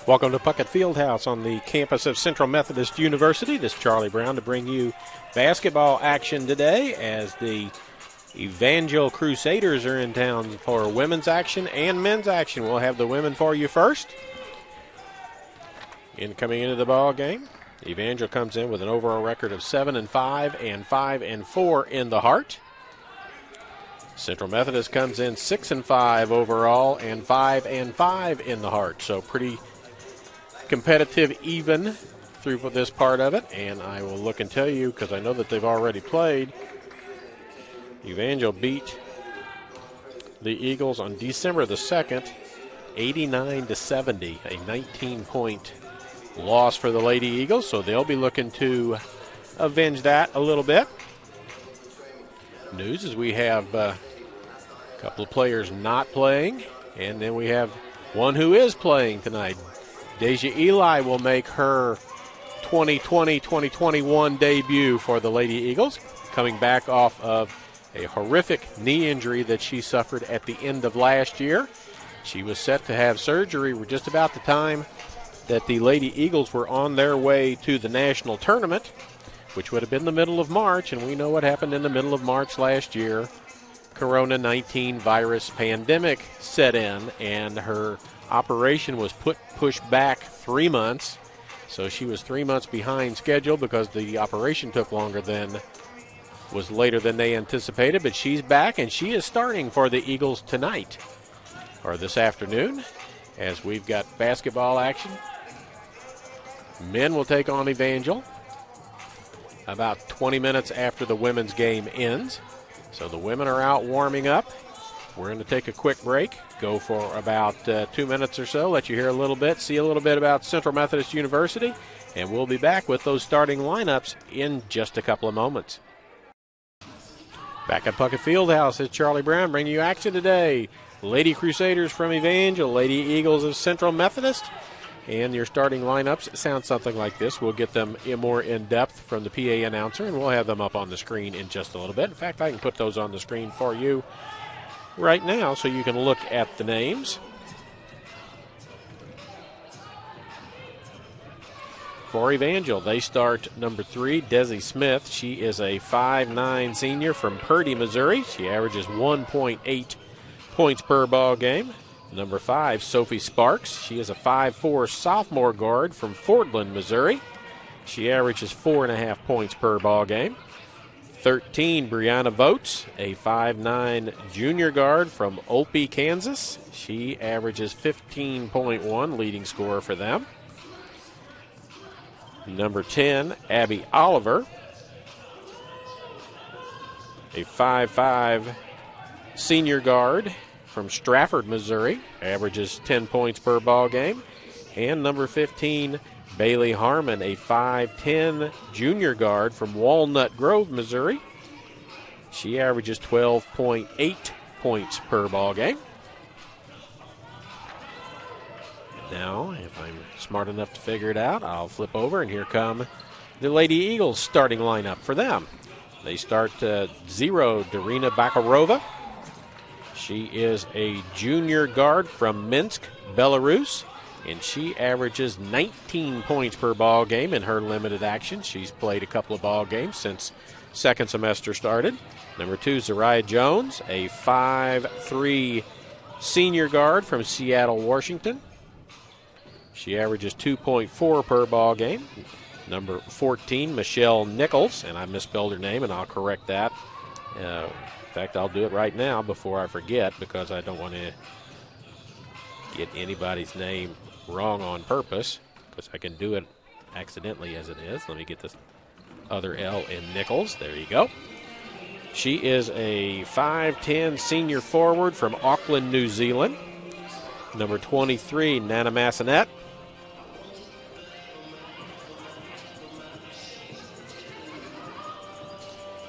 Welcome to Puckett Fieldhouse on the campus of Central Methodist University. This is Charlie Brown to bring you basketball action today as the Evangel Crusaders are in town for women's action and men's action. We'll have the women for you first. Coming into the ball game, Evangel comes in with an overall record of 7-5 and 5-4 in the Heart. Central Methodist comes in 6-5 overall and 5-5 in the Heart. So pretty competitive even through this part of it, and I will look and tell you because I know that they've already played. Evangel beat the Eagles on December the 2nd, 89-70, a 19-point loss for the Lady Eagles, so they'll be looking to avenge that a little bit. News is we have a couple of players not playing, and then we have one who is playing tonight. Deja Eli will make her 2020-2021 debut for the Lady Eagles, coming back off of a horrific knee injury that she suffered at the end of last year. She was set to have surgery just about the time that the Lady Eagles were on their way to the national tournament, which would have been the middle of March, and we know what happened in the middle of March last year. Corona-19 virus pandemic set in, and her operation was pushed back 3 months. So she was 3 months behind schedule because the operation took was later than they anticipated. But she's back, and she is starting for the Eagles tonight, or this afternoon, as we've got basketball action. Men will take on Evangel about 20 minutes after the women's game ends. So the women are out warming up. We're going to take a quick break, go for about 2 minutes or so, let you hear a little bit, see a little bit about Central Methodist University, and we'll be back with those starting lineups in just a couple of moments. Back at Puckett Fieldhouse, it's Charlie Brown bringing you action today. Lady Crusaders from Evangel, Lady Eagles of Central Methodist, and your starting lineups sound something like this. We'll get them more in depth from the PA announcer, and we'll have them up on the screen in just a little bit. In fact, I can put those on the screen for you right now so you can look at the names. For Evangel, they start number 3, Desi Smith. She is a 5'9 senior from Purdy, Missouri. She averages 1.8 points per ball game. Number 5, Sophie Sparks. She is a 5'4 sophomore guard from Fordland, Missouri. She averages 4.5 points per ball game. 13, Brianna Votes, a 5'9 junior guard from Olpe, Kansas. She averages 15.1, leading scorer for them. Number 10, Abby Oliver, a 5'5 senior guard from Strafford, Missouri, averages 10 points per ball game. And number 15, Bailey Harmon, a 5'10 junior guard from Walnut Grove, Missouri. She averages 12.8 points per ball game. Now, if I'm smart enough to figure it out, I'll flip over, and here come the Lady Eagles starting lineup for them. They start 0, Darina Bakarova. She is a junior guard from Minsk, Belarus, and she averages 19 points per ball game in her limited action. She's played a couple of ball games since second semester started. Number 2, Zariah Jones, a 5'3 senior guard from Seattle, Washington. She averages 2.4 per ball game. Number 14, Michelle Nichols, and I misspelled her name, and I'll correct that. In fact, I'll do it right now before I forget, because I don't want to get anybody's name wrong on purpose, because I can do it accidentally as it is. Let me get this other L in Nichols. There you go. She is a 5'10 senior forward from Auckland, New Zealand. Number 23, Nana Massanet.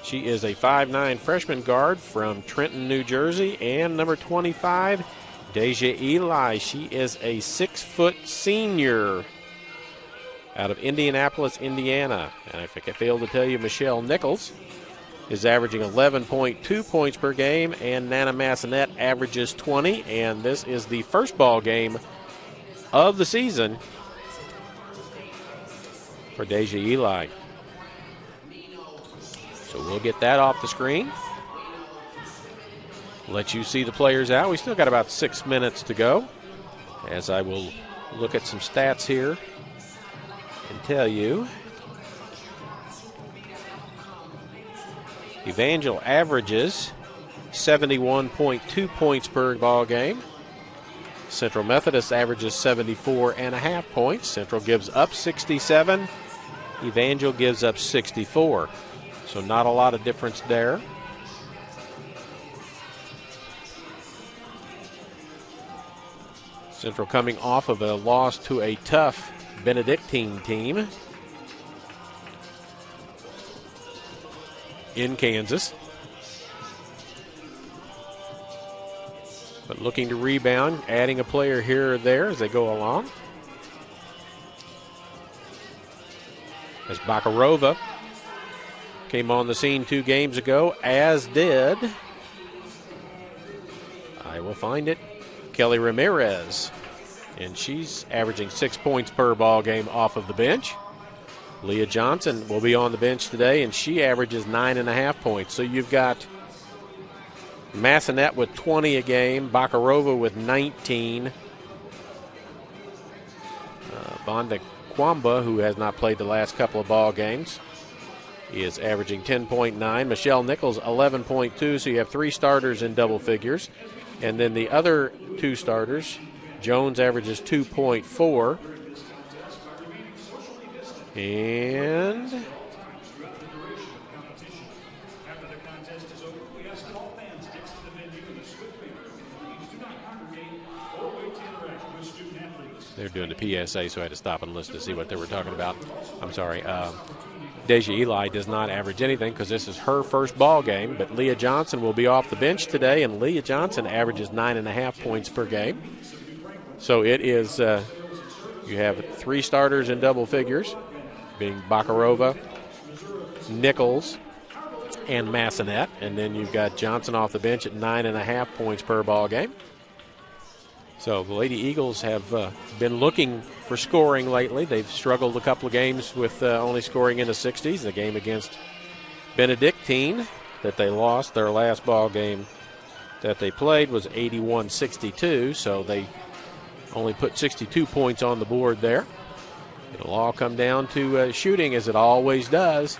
She is a 5'9 freshman guard from Trenton, New Jersey. And number 25, Deja Eli. She is a 6-foot senior out of Indianapolis, Indiana. And if I failed to tell you, Michelle Nichols is averaging 11.2 points per game, and Nana Massanet averages 20. And this is the first ball game of the season for Deja Eli. So we'll get that off the screen. Let you see the players out. We still got about 6 minutes to go, as I will look at some stats here and tell you. Evangel averages 71.2 points per ball game. Central Methodist averages 74.5 points. Central gives up 67. Evangel gives up 64. So not a lot of difference there. Central coming off of a loss to a tough Benedictine team in Kansas. But looking to rebound, adding a player here or there as they go along. As Bakarova came on the scene 2 games ago, as did, I will find it, Kelly Ramirez. And she's averaging 6 points per ball game off of the bench. Leah Johnson will be on the bench today, and she averages 9.5 points. So you've got Massanet with 20 a game, Bakarova with 19. Vonda Kwamba, who has not played the last couple of ball games, is averaging 10.9. Michelle Nichols, 11.2. So you have 3 starters in double figures. And then the other 2 starters, Jones averages 2.4. And they're doing the PSA, so I had to stop and listen to see what they were talking about. I'm sorry. Deja Eli does not average anything because this is her first ball game, but Leah Johnson will be off the bench today, and Leah Johnson averages 9.5 points per game. So it is, you have 3 starters in double figures, being Bakarova, Nichols, and Massanet, and then you've got Johnson off the bench at 9.5 points per ball game. So the Lady Eagles have been looking for scoring lately. They've struggled a couple of games with only scoring in the 60s. The game against Benedictine that they lost, their last ball game that they played was 81-62, so they only put 62 points on the board there. It'll all come down to shooting, as it always does.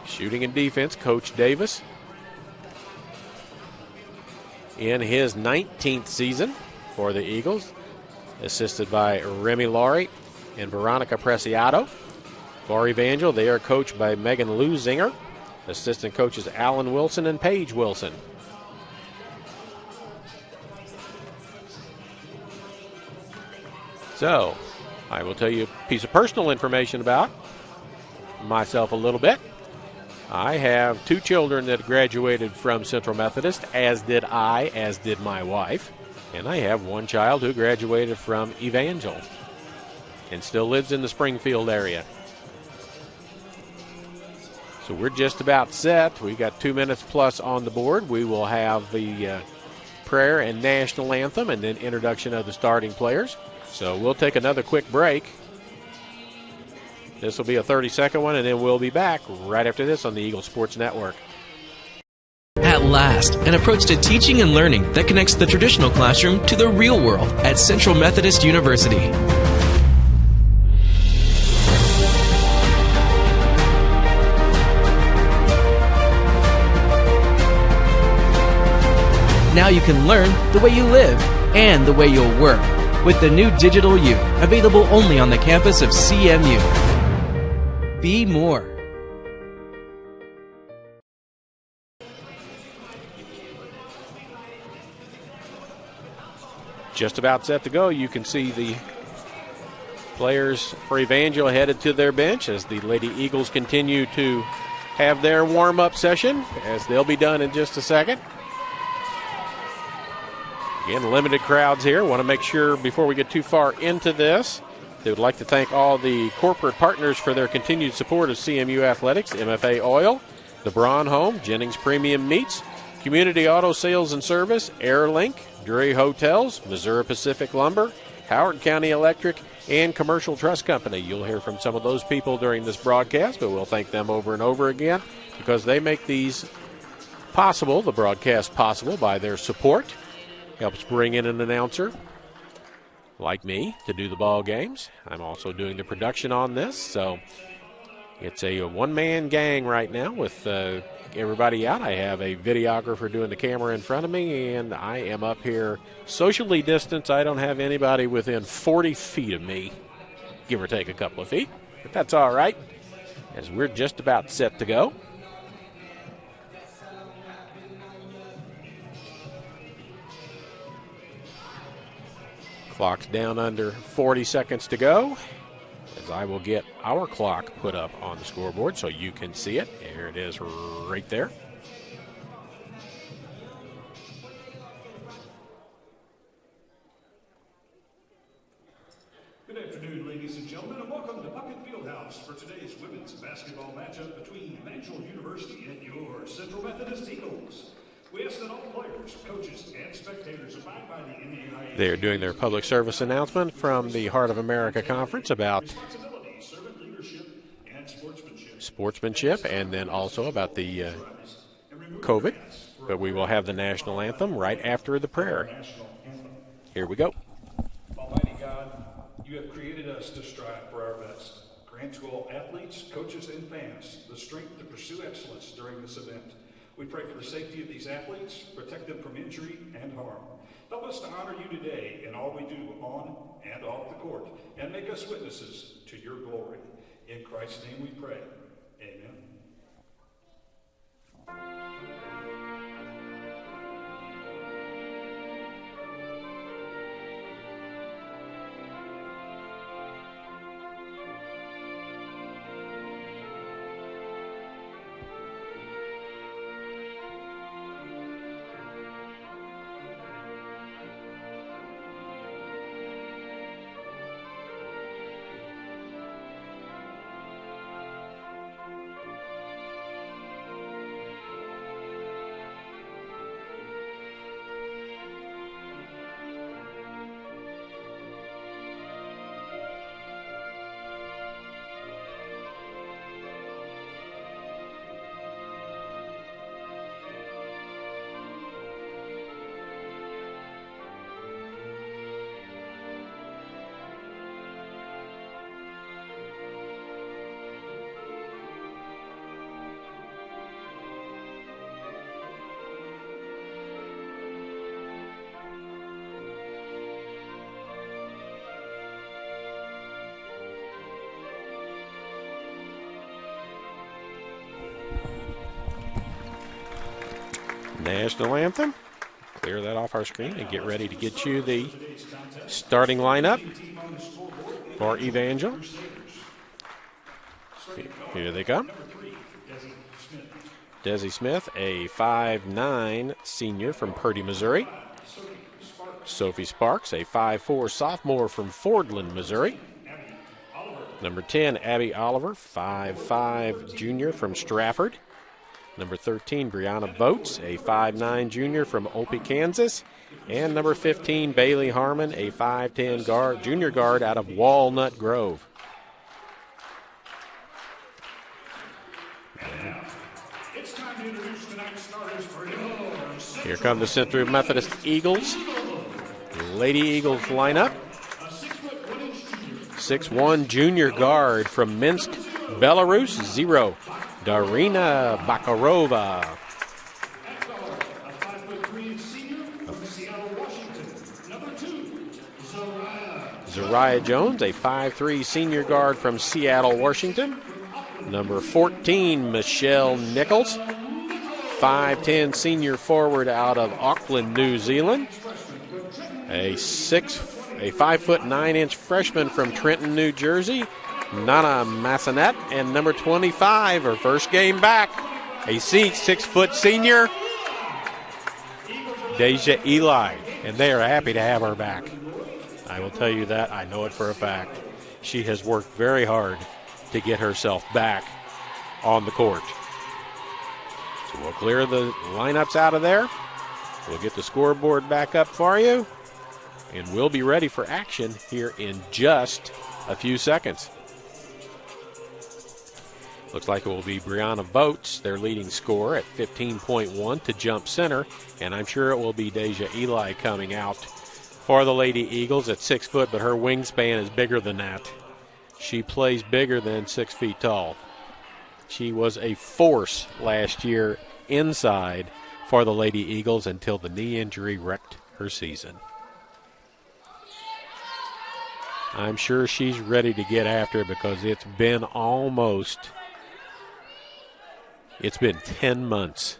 Shooting and defense, Coach Davis, in his 19th season for the Eagles, assisted by Remy Laurie and Veronica Preciado. For Evangel, they are coached by Megan Luzinger. Assistant coaches Alan Wilson and Paige Wilson. So, I will tell you a piece of personal information about myself a little bit. I have 2 children that graduated from Central Methodist, as did I, as did my wife. And I have 1 child who graduated from Evangel and still lives in the Springfield area. So we're just about set. We got 2 minutes plus on the board. We will have the prayer and national anthem and then introduction of the starting players. So we'll take another quick break. This will be a 30-second one, and then we'll be back right after this on the Eagle Sports Network. At last, an approach to teaching and learning that connects the traditional classroom to the real world at Central Methodist University. Now you can learn the way you live and the way you'll work with the new Digital U, available only on the campus of CMU. Be more. Just about set to go. You can see the players for Evangel headed to their bench as the Lady Eagles continue to have their warm-up session, as they'll be done in just a second. Again, limited crowds here. Want to make sure before we get too far into this, they would like to thank all the corporate partners for their continued support of CMU Athletics: MFA Oil, the Braun Home, Jennings Premium Meats, Community Auto Sales and Service, Airlink, Drury Hotels, Missouri Pacific Lumber, Howard County Electric, and Commercial Trust Company. You'll hear from some of those people during this broadcast, but we'll thank them over and over again because they make these possible, the broadcast possible, by their support. Helps bring in an announcer like me to do the ball games. I'm also doing the production on this, so it's a one-man gang right now with everybody out. I have a videographer doing the camera in front of me, and I am up here socially distanced. I don't have anybody within 40 feet of me, give or take a couple of feet, but that's all right, as we're just about set to go. Clock's down under 40 seconds to go, as I will get our clock put up on the scoreboard so you can see it. There it is right there. Good afternoon, ladies and gentlemen, and welcome to Bucket Fieldhouse for today's women's basketball matchup between Evangel University and your Central Methodist Eagles. We ask that all players, coaches, and spectators abide by the NAIA. They're doing their public service announcement from the Heart of America Conference about sportsmanship, and then also about the COVID. But we will have the national anthem right after the prayer. Here we go. Almighty God, you have created us to strive for our best. Grant to all athletes, coaches, and fans the strength to pursue excellence during this event. We pray for the safety of these athletes, protect them from injury and harm. Help us to honor you today in all we do on and off the court, and make us witnesses to your glory. In Christ's name we pray. Amen. National anthem. Clear that off our screen and get ready to get you the starting lineup for Evangel. Here they come. Desi Smith, a 5'9" senior from Purdy, Missouri. Sophie Sparks, a 5'4" sophomore from Fordland, Missouri. Number 10, Abby Oliver, 5'5" junior from Strafford. Number 13, Brianna Boats, a 5'9" junior from Opie, Kansas. And number 15, Bailey Harmon, a 5'10" guard, junior guard out of Walnut Grove. It's time to introduce tonight's starters for your Here come the Central Methodist Eagles. Lady Eagles lineup. 6'1" junior guard from Minsk, Belarus, 0. Darina Bakarova. Zariah Jones, a 5'3" senior guard from Seattle, Washington. Number 14, Michelle Nichols, 5'10" senior forward out of Auckland, New Zealand. A 5'9" freshman from Trenton, New Jersey, Nana Massanet. And number 25, her first game back, a 6' senior, Deja Eli. And they are happy to have her back. I will tell you that. I know it for a fact. She has worked very hard to get herself back on the court. So we'll clear the lineups out of there. We'll get the scoreboard back up for you. And we'll be ready for action here in just a few seconds. Looks like it will be Brianna Votes, their leading scorer at 15.1 to jump center. And I'm sure it will be Deja Eli coming out for the Lady Eagles at 6 foot, but her wingspan is bigger than that. She plays bigger than 6 feet tall. She was a force last year inside for the Lady Eagles until the knee injury wrecked her season. I'm sure she's ready to get after it because it's been 10 months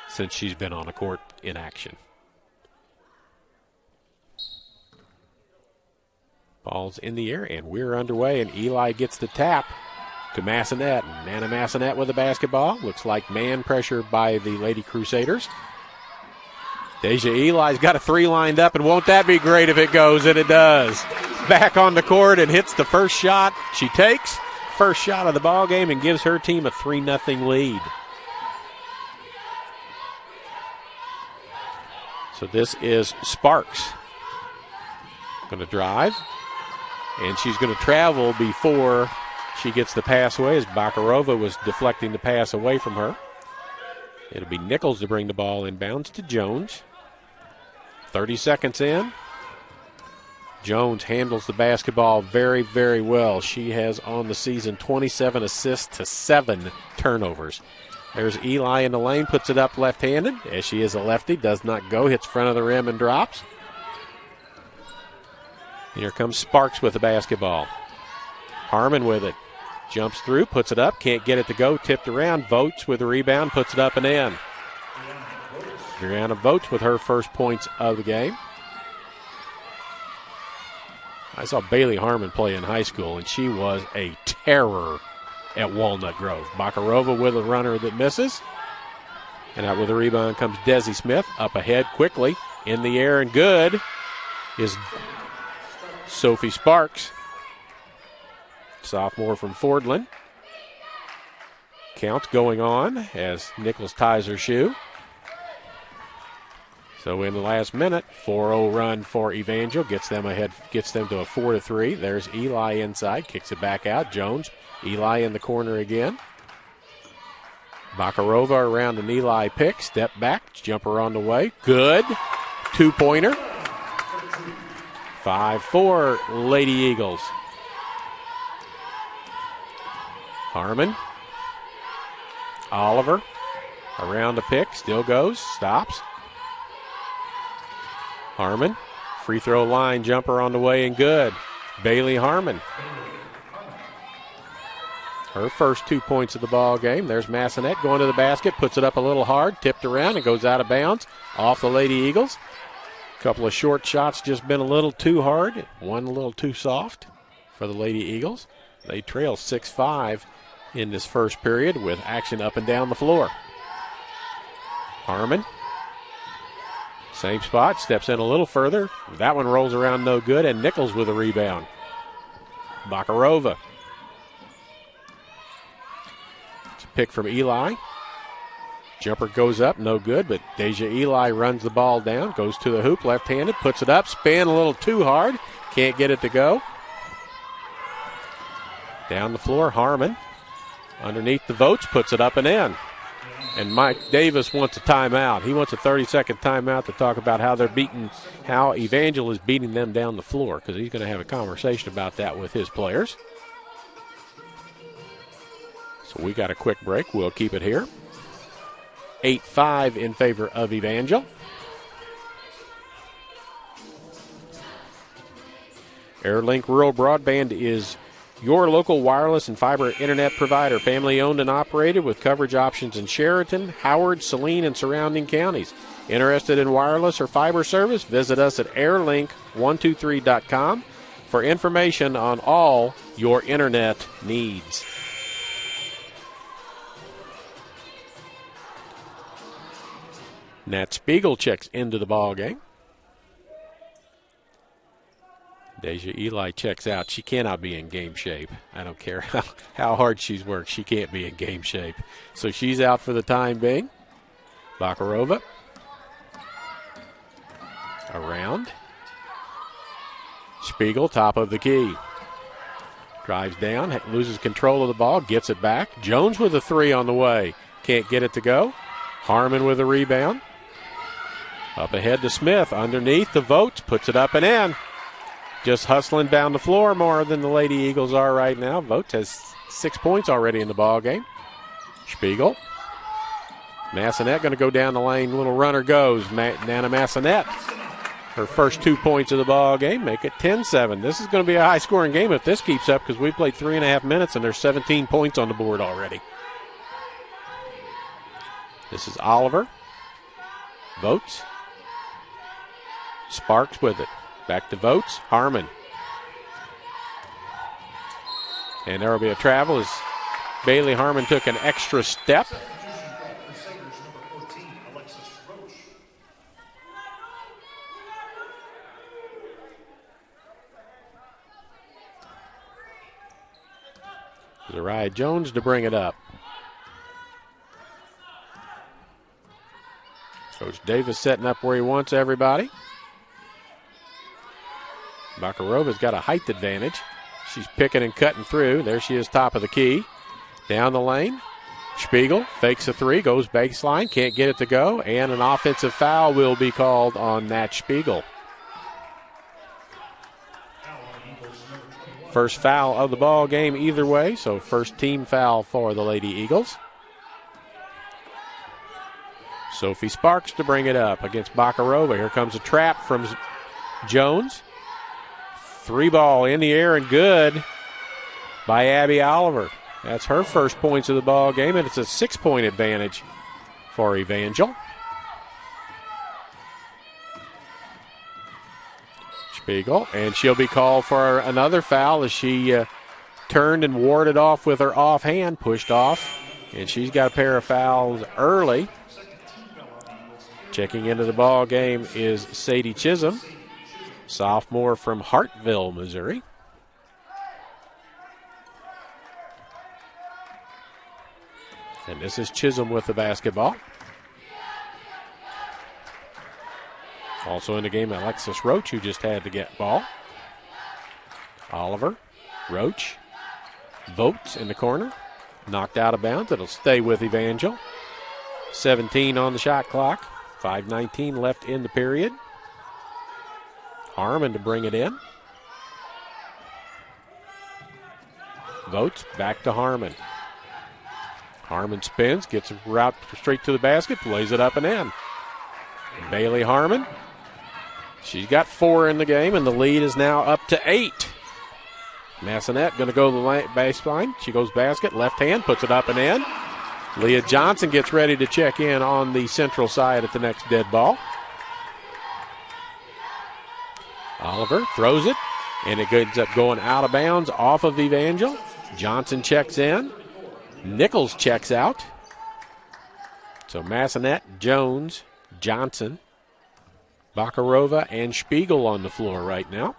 since she's been on a court in action. Ball's in the air, and we're underway, and Eli gets the tap to Massanet. Nana Massanet with the basketball. Looks like man pressure by the Lady Crusaders. Deja Eli's got a three lined up, and won't that be great if it goes? And it does. Back on the court and hits the first shot. She takes first shot of the ball game and gives her team a 3-0 lead. So this is Sparks. Going to drive. And she's going to travel before she gets the pass away as Bakarova was deflecting the pass away from her. It'll be Nichols to bring the ball inbounds to Jones. 30 seconds in. Jones handles the basketball very, very well. She has on the season 27 assists to 7 turnovers. There's Eli in the lane, puts it up left-handed. As she is a lefty, does not go, hits front of the rim and drops. Here comes Sparks with the basketball. Harmon with it. Jumps through, puts it up, can't get it to go, tipped around. Votes with the rebound, puts it up and in. Brianna Votes with her first points of the game. I saw Bailey Harmon play in high school, and she was a terror at Walnut Grove. Bakarova with a runner that misses. And out with the rebound comes Desi Smith. Up ahead quickly. In the air and good is Sophie Sparks, sophomore from Fordland. Count going on as Nichols ties her shoe. So in the last minute, 4-0 run for Evangel, gets them ahead, gets them to a 4-3. There's Eli inside, kicks it back out. Jones, Eli in the corner again. Bakarova around an Eli pick, step back, jumper on the way, good, 2-pointer. 5-4 Lady Eagles. Harmon. Oliver around the pick, still goes, stops. Harmon, free throw line jumper on the way and good. Bailey Harmon. Her first 2 points of the ball game. There's Massanet going to the basket, puts it up a little hard, tipped around and goes out of bounds off the Lady Eagles. Couple of short shots just been a little too hard, one a little too soft for the Lady Eagles. They trail 6-5 in this first period with action up and down the floor. Harmon, same spot, steps in a little further. That one rolls around no good, and Nichols with a rebound. Bakarova. It's a pick from Eli. Jumper goes up, no good, but Deja Eli runs the ball down, goes to the hoop, left-handed, puts it up, spin a little too hard, can't get it to go. Down the floor, Harmon, underneath the Votes, puts it up and in. And Mike Davis wants a timeout. He wants a 30-second timeout to talk about how they're beating, how Evangel is beating them down the floor, because he's going to have a conversation about that with his players. So we got a quick break. We'll keep it here. 8-5 in favor of Evangel. AirLink Rural Broadband is your local wireless and fiber internet provider, family owned and operated with coverage options in Sheraton, Howard, Saline, and surrounding counties. Interested in wireless or fiber service? Visit us at airlink123.com for information on all your internet needs. Nat Spiegel checks into the ball game. Deja Eli checks out. She cannot be in game shape. I don't care how hard she's worked. She can't be in game shape. So she's out for the time being. Bakarova. Around. Spiegel, top of the key. Drives down, loses control of the ball, gets it back. Jones with a three on the way. Can't get it to go. Harmon with a rebound. Up ahead to Smith. Underneath the Vogt. Puts it up and in. Just hustling down the floor more than the Lady Eagles are right now. Vogt has 6 points already in the ball game. Spiegel. Massanet going to go down the lane. Little runner goes. Nana Massanet. Her first 2 points of the ball game. Make it 10-7. This is going to be a high-scoring game if this keeps up because we played 3.5 minutes and there's 17 points on the board already. This is Oliver. Votes. Sparks with it. Back to Votes. Harmon. And there will be a travel as Bailey Harmon took an extra step. Zariah Jones to bring it up. Coach Davis setting up where he wants everybody. Bakarova's got a height advantage. She's picking and cutting through. There she is, top of the key. Down the lane. Spiegel fakes a three, goes baseline, can't get it to go, and an offensive foul will be called on Nat Spiegel. First foul of the ball game either way, so first team foul for the Lady Eagles. Sophie Sparks to bring it up against Bakarova. Here comes a trap from Jones. Three ball in the air and good by Abby Oliver. That's her first points of the ball game, and it's a 6-point advantage for Evangel. Spiegel, and she'll be called for another foul as she turned and warded off with her offhand, pushed off, and she's got a pair of fouls early. Checking into the ball game is Sadie Chisholm, sophomore from Hartville, Missouri. And this is Chisholm with the basketball. Also in the game, Alexis Roach, who just had to get ball. Oliver, Roach, Votes in the corner. Knocked out of bounds. It'll stay with Evangel. 17 on the shot clock. 5:19 left in the period. Harmon to bring it in. Votes back to Harmon. Harmon spins, gets a route straight to the basket, lays it up and in. Bailey Harmon. She's got 4 in the game, and the lead is now up to 8. Massanet going to go to the baseline. She goes basket, left hand, puts it up and in. Leah Johnson gets ready to check in on the central side at the next dead ball. Oliver throws it, and it ends up going out of bounds off of Evangel. Johnson checks in. Nichols checks out. So Massanet, Jones, Johnson, Bakarova, and Spiegel on the floor right now.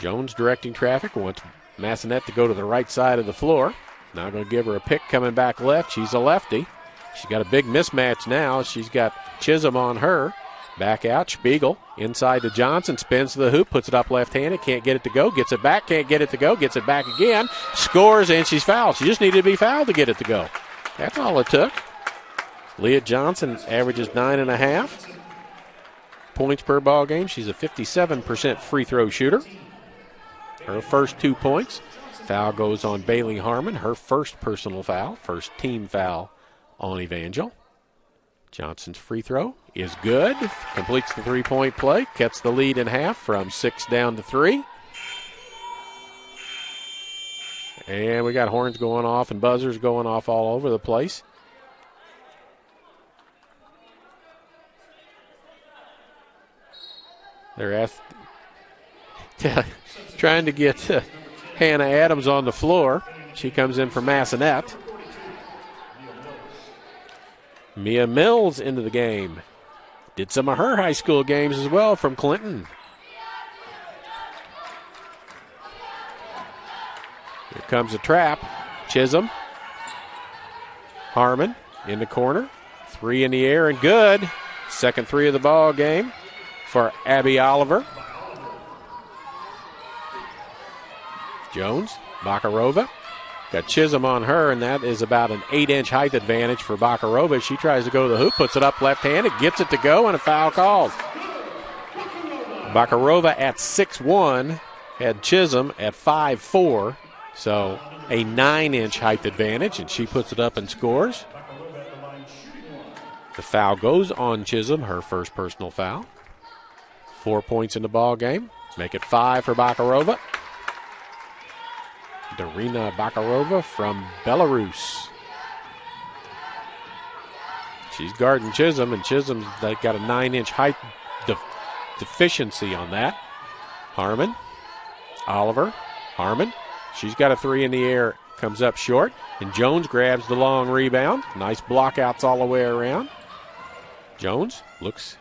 Jones directing traffic, wants Massanet to go to the right side of the floor. Now going to give her a pick coming back left. She's a lefty. She's got a big mismatch now. She's got Chisholm on her. Back out, Spiegel inside to Johnson, spins to the hoop, puts it up left-handed, can't get it to go, gets it back, can't get it to go, gets it back again, scores, and she's fouled. She just needed to be fouled to get it to go. That's all it took. Leah Johnson averages 9.5 points per ball game. She's a 57% free throw shooter. Her first 2 points. Foul goes on Bailey Harmon, her first personal foul, first team foul on Evangel. Johnson's free throw is good. Completes the three-point play. Cuts the lead in half from 6 down to 3. And we got horns going off and buzzers going off all over the place. They're trying to get Hannah Adams on the floor. She comes in for Massanet. Mia Mills into the game. Did some of her high school games as well from Clinton. Here comes a trap. Chisholm. Harmon in the corner. 3 in the air and good. Second 3 of the ball game for Abby Oliver. Jones, Bakarova. Got Chisholm on her, and that is about an 8-inch height advantage for Bakarova. She tries to go to the hoop, puts it up left-handed, gets it to go, and a foul called. Bakarova at 6'1", had Chisholm at 5'4", so a 9-inch height advantage, and she puts it up and scores. The foul goes on Chisholm, her first personal foul. 4 points in the ball game. Make it 5 for Bakarova. Darina Bakarova from Belarus. She's guarding Chisholm, and Chisholm's got a 9-inch height deficiency on that. Harmon, Oliver, Harmon. She's got a 3 in the air, comes up short, and Jones grabs the long rebound. Nice blockouts all the way around. Jones looks.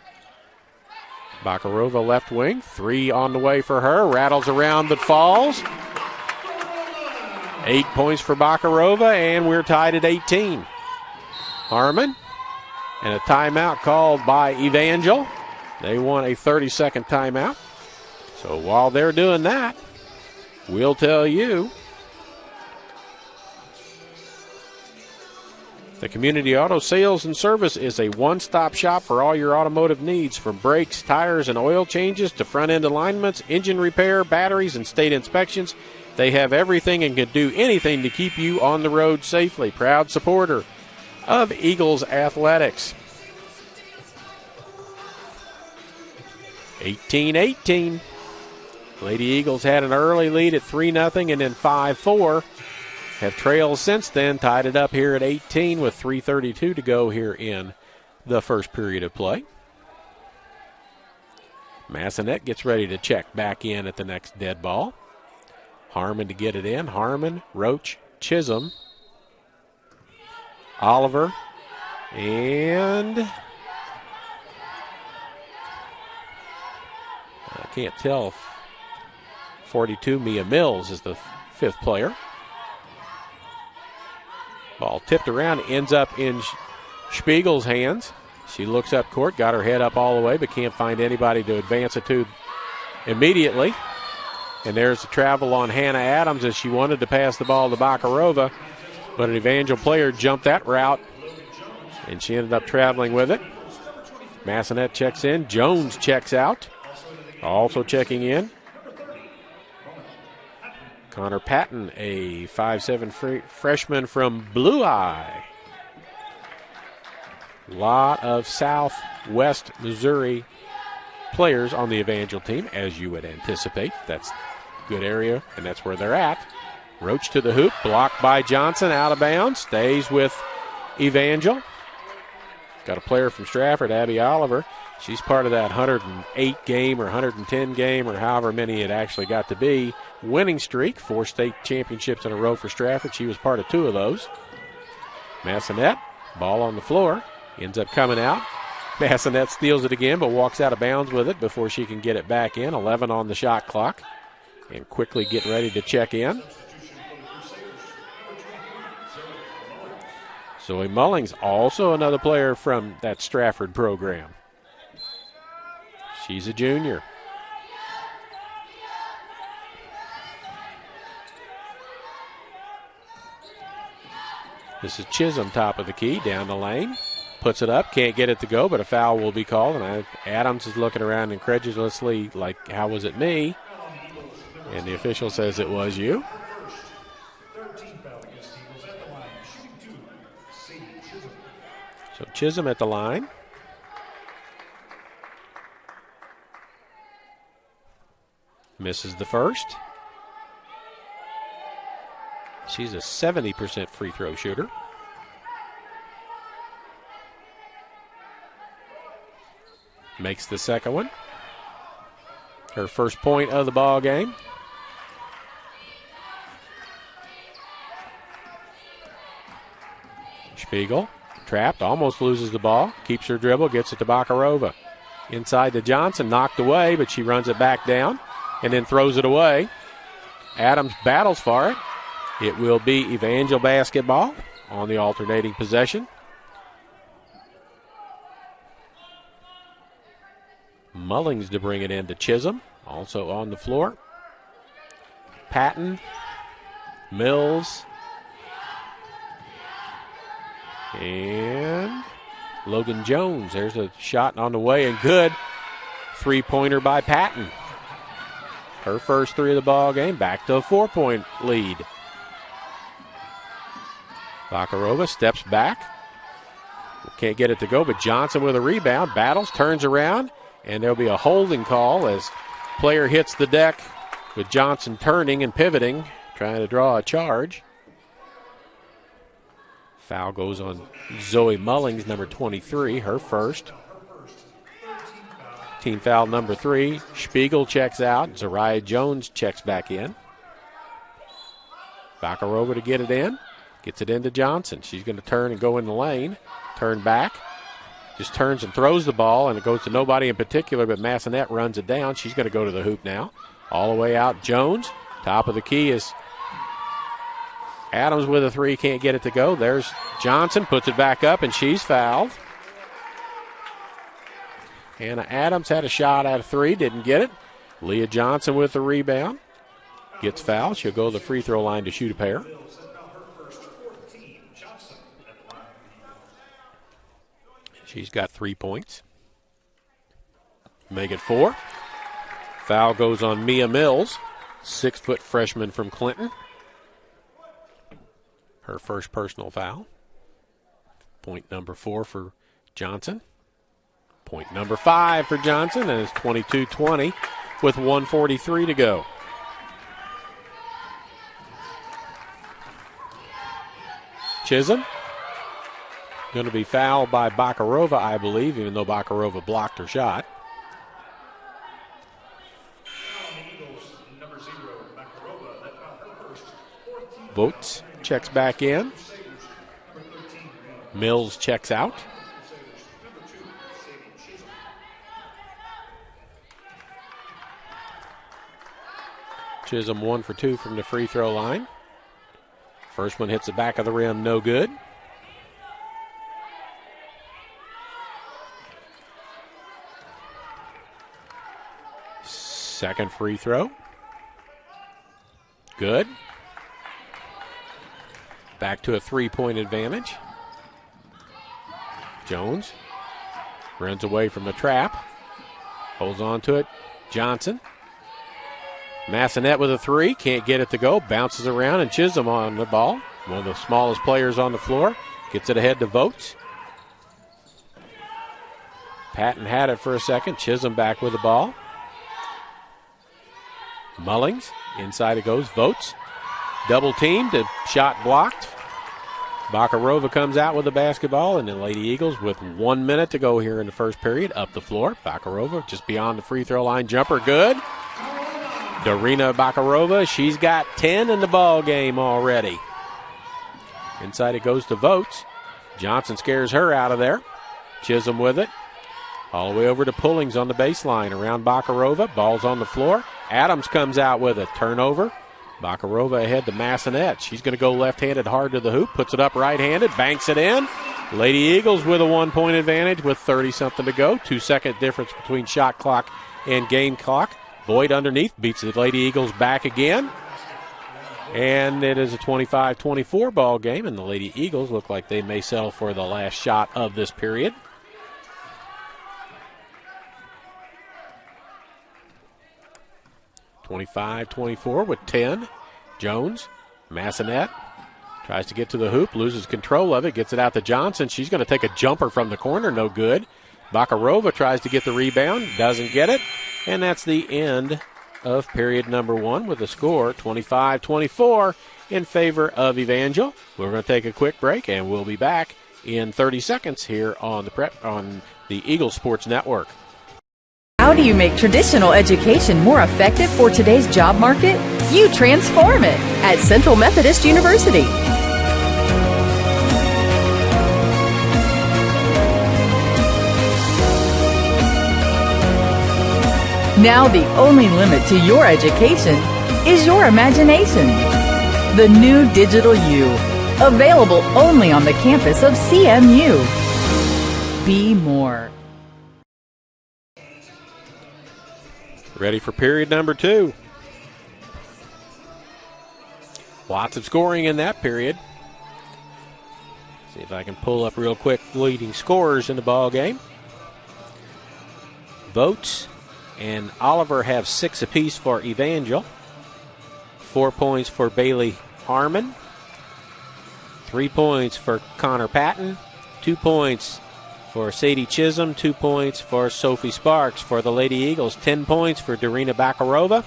Bakarova left wing, 3 on the way for her, rattles around but falls. 8 points for Bakarova, and we're tied at 18. Harmon, and a timeout called by Evangel. They want a 30-second timeout. So while they're doing that, we'll tell you the Community Auto Sales and Service is a one-stop shop for all your automotive needs, from brakes, tires, and oil changes to front-end alignments, engine repair, batteries, and state inspections. They have everything and can do anything to keep you on the road safely. Proud supporter of Eagles Athletics. 18-18. Lady Eagles had an early lead at 3-0 and then 5-4. Have trailed since then, tied it up here at 18 with 3:32 to go here in the first period of play. Massanet gets ready to check back in at the next dead ball. Harmon to get it in. Harmon, Roach, Chisholm, Oliver, and I can't tell. 42, Mia Mills is the 5th player. Ball tipped around, ends up in Spiegel's hands. She looks up court, got her head up all the way, but can't find anybody to advance it to immediately. And there's the travel on Hannah Adams as she wanted to pass the ball to Bakarova, but an Evangel player jumped that route, and she ended up traveling with it. Massanet checks in. Jones checks out. Also checking in, Connor Patton, a 5'7" freshman from Blue Eye. A lot of Southwest Missouri players on the Evangel team, as you would anticipate. That's a good area, and that's where they're at. Roach to the hoop, blocked by Johnson, out of bounds, stays with Evangel. Got a player from Stratford, Abby Oliver. She's part of that 108 game or 110 game or however many it actually got to be winning streak. 4 state championships in a row for Stratford. She was part of 2 of those. Massanet, ball on the floor, ends up coming out. Massanet steals it again but walks out of bounds with it before she can get it back in. 11 on the shot clock. And quickly get ready to check in. Zoe Mullings, also another player from that Stratford program. She's a junior. This is Chisholm, top of the key, down the lane. Puts it up, can't get it to go, but a foul will be called. And Adams is looking around incredulously like, how was it me? And the official says it was you. So Chisholm at the line. Misses the first. She's a 70% free throw shooter. Makes the second one. Her first point of the ball game. Spiegel, trapped, almost loses the ball. Keeps her dribble, gets it to Bakarova. Inside to Johnson, knocked away, but she runs it back down and then throws it away. Adams battles for it. It will be Evangel basketball on the alternating possession. Mullings to bring it in to Chisholm. Also on the floor. Patton. Mills. And Logan Jones. There's a shot on the way and good. Three-pointer by Patton. Her first three of the ball game. Back to a 4-point lead. Bakarova steps back. Can't get it to go, but Johnson with a rebound. Battles, turns around, and there'll be a holding call as player hits the deck with Johnson turning and pivoting, trying to draw a charge. Foul goes on Zoe Mullings, number 23, her first. Team foul number 3. Spiegel checks out. Zariah Jones checks back in. Bakarova to get it in. Gets it into Johnson. She's going to turn and go in the lane. Turn back. Just turns and throws the ball, and it goes to nobody in particular, but Massonet runs it down. She's going to go to the hoop now. All the way out, Jones. Top of the key is Adams with a 3. Can't get it to go. There's Johnson. Puts it back up, and she's fouled. Hannah Adams had a shot at a 3. Didn't get it. Leah Johnson with the rebound. Gets fouled. She'll go to the free throw line to shoot a pair. She's got 3 points. Make it 4. Foul goes on Mia Mills, 6-foot freshman from Clinton. Her first personal foul. Point number 4 for Johnson. Point number 5 for Johnson, and it's 22-20 with 1:43 to go. Chisholm. Going to be fouled by Bakarova, I believe, even though Bakarova blocked her shot. Votes checks back in. Mills checks out. Chisholm 1 for 2 from the free throw line. First one hits the back of the rim, no good. Second free throw. Good. Back to a 3-point advantage. Jones runs away from the trap. Holds on to it. Johnson. Massonet with a 3. Can't get it to go. Bounces around, and Chisholm on the ball. One of the smallest players on the floor. Gets it ahead to Votes. Patton had it for a second. Chisholm back with the ball. Mullings, inside it goes, Votes. Double teamed, a shot blocked. Bakarova comes out with the basketball, and the Lady Eagles with 1 minute to go here in the first period, up the floor. Bakarova just beyond the free throw line, jumper good. Darina Bakarova, she's got 10 in the ball game already. Inside it goes to Votes. Johnson scares her out of there. Chisholm with it. All the way over to Pullings on the baseline around Bakarova. Ball's on the floor. Adams comes out with a turnover. Bakarova ahead to Massonet. She's going to go left-handed hard to the hoop. Puts it up right-handed. Banks it in. Lady Eagles with a 1-point advantage with 30-something to go. 2-second difference between shot clock and game clock. Boyd underneath beats the Lady Eagles back again. And it is a 25-24 ball game, and the Lady Eagles look like they may settle for the last shot of this period. (25-24) with 10. Jones, Massonet tries to get to the hoop, loses control of it, gets it out to Johnson. She's going to take a jumper from the corner, no good. Bakarova tries to get the rebound, doesn't get it, and that's the end of period number 1 with the score 25-24 in favor of Evangel. We're going to take a quick break, and we'll be back in 30 seconds here on the Eagle Sports Network. How do you make traditional education more effective for today's job market? You transform it at Central Methodist University. Now the only limit to your education is your imagination. The new Digital U, available only on the campus of CMU. Be more. Ready for period number 2. Lots of scoring in that period. See if I can pull up real quick leading scorers in the ball game. Votes and Oliver have 6 apiece for Evangel. 4 points for Bailey Harmon. 3 points for Connor Patton. 2 points for Sadie Chisholm. 2 points for Sophie Sparks. For the Lady Eagles, 10 points for Darina Bakarova.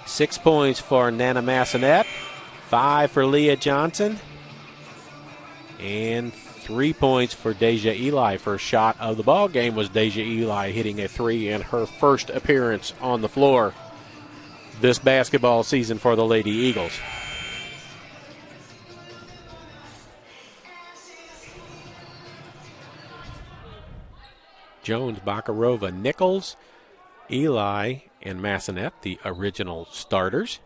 6 points for Nana Massonet. 5 for Leah Johnson. And 3 points for Deja Eli. First shot of the ball game was Deja Eli hitting a 3 in her first appearance on the floor this basketball season for the Lady Eagles. Jones, Bakarova, Nichols, Eli, and Massonet, the original starters.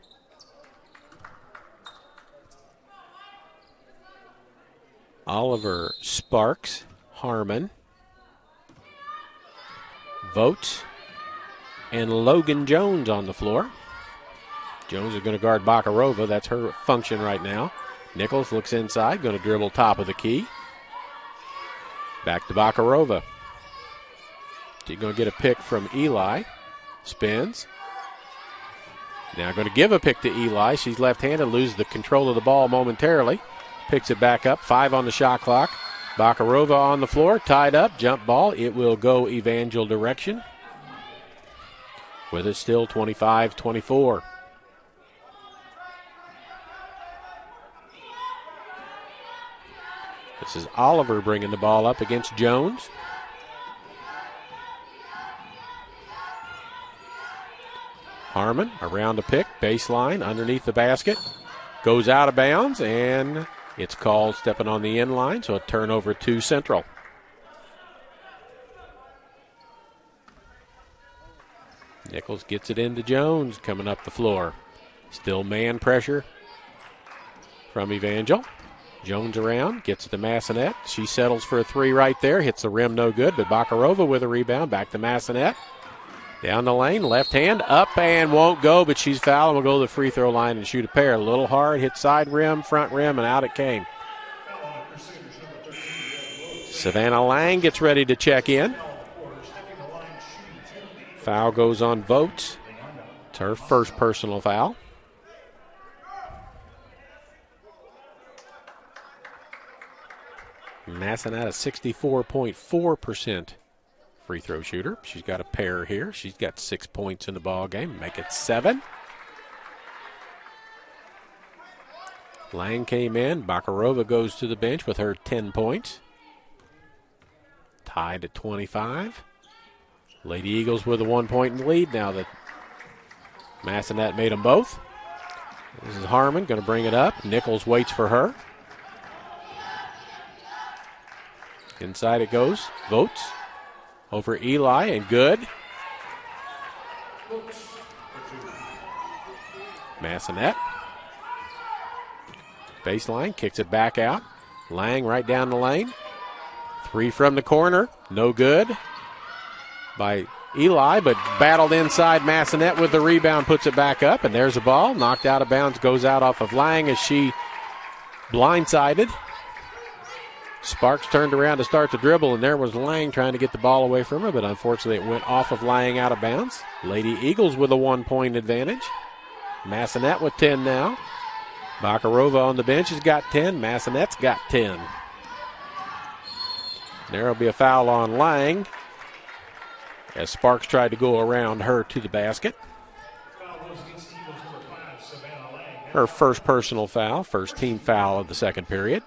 Oliver, Sparks, Harmon, Votes, and Logan Jones on the floor. Jones is going to guard Bakarova. That's her function right now. Nichols looks inside, going to dribble top of the key. Back to Bakarova. She's going to get a pick from Eli. Spins. Now going to give a pick to Eli. She's left-handed, loses the control of the ball momentarily. Picks it back up. 5 on the shot clock. Bakarova on the floor, tied up, jump ball. It will go Evangel direction. With it still 25-24. This is Oliver bringing the ball up against Jones. Harmon around the pick, baseline, underneath the basket. Goes out of bounds, and it's called stepping on the end line, so a turnover to Central. Nichols gets it into Jones coming up the floor. Still man pressure from Evangel. Jones around, gets it to Massonet. She settles for a 3 right there, hits the rim, no good, but Bakarova with a rebound, back to Massonet. Down the lane, left hand, up and won't go, but she's fouled and will go to the free throw line and shoot a pair. A little hard, hit side rim, front rim, and out it came. Savannah Lang gets ready to check in. Foul goes on Votes. It's her first personal foul. Massonet, a 64.4% free throw shooter. She's got a pair here. She's got 6 points in the ball game. Make it 7. Lang came in. Bakarova goes to the bench with her 10 points. Tied at 25. Lady Eagles with a 1-point lead now that Massonet made them both. This is Harmon going to bring it up. Nichols waits for her. Inside it goes. Votes. Over Eli, and good. Massonet. Baseline, kicks it back out. Lang right down the lane. 3 from the corner, no good by Eli, but battled inside. Massonet with the rebound, puts it back up, and there's a ball. Knocked out of bounds, goes out off of Lang as she blindsided. Sparks turned around to start the dribble, and there was Lang trying to get the ball away from her, but unfortunately it went off of Lang out of bounds. Lady Eagles with a 1-point advantage. Massonet with 10 now. Bakarova on the bench has got 10. Massonet's got 10. There will be a foul on Lang as Sparks tried to go around her to the basket. Her first personal foul, first team foul of the second period.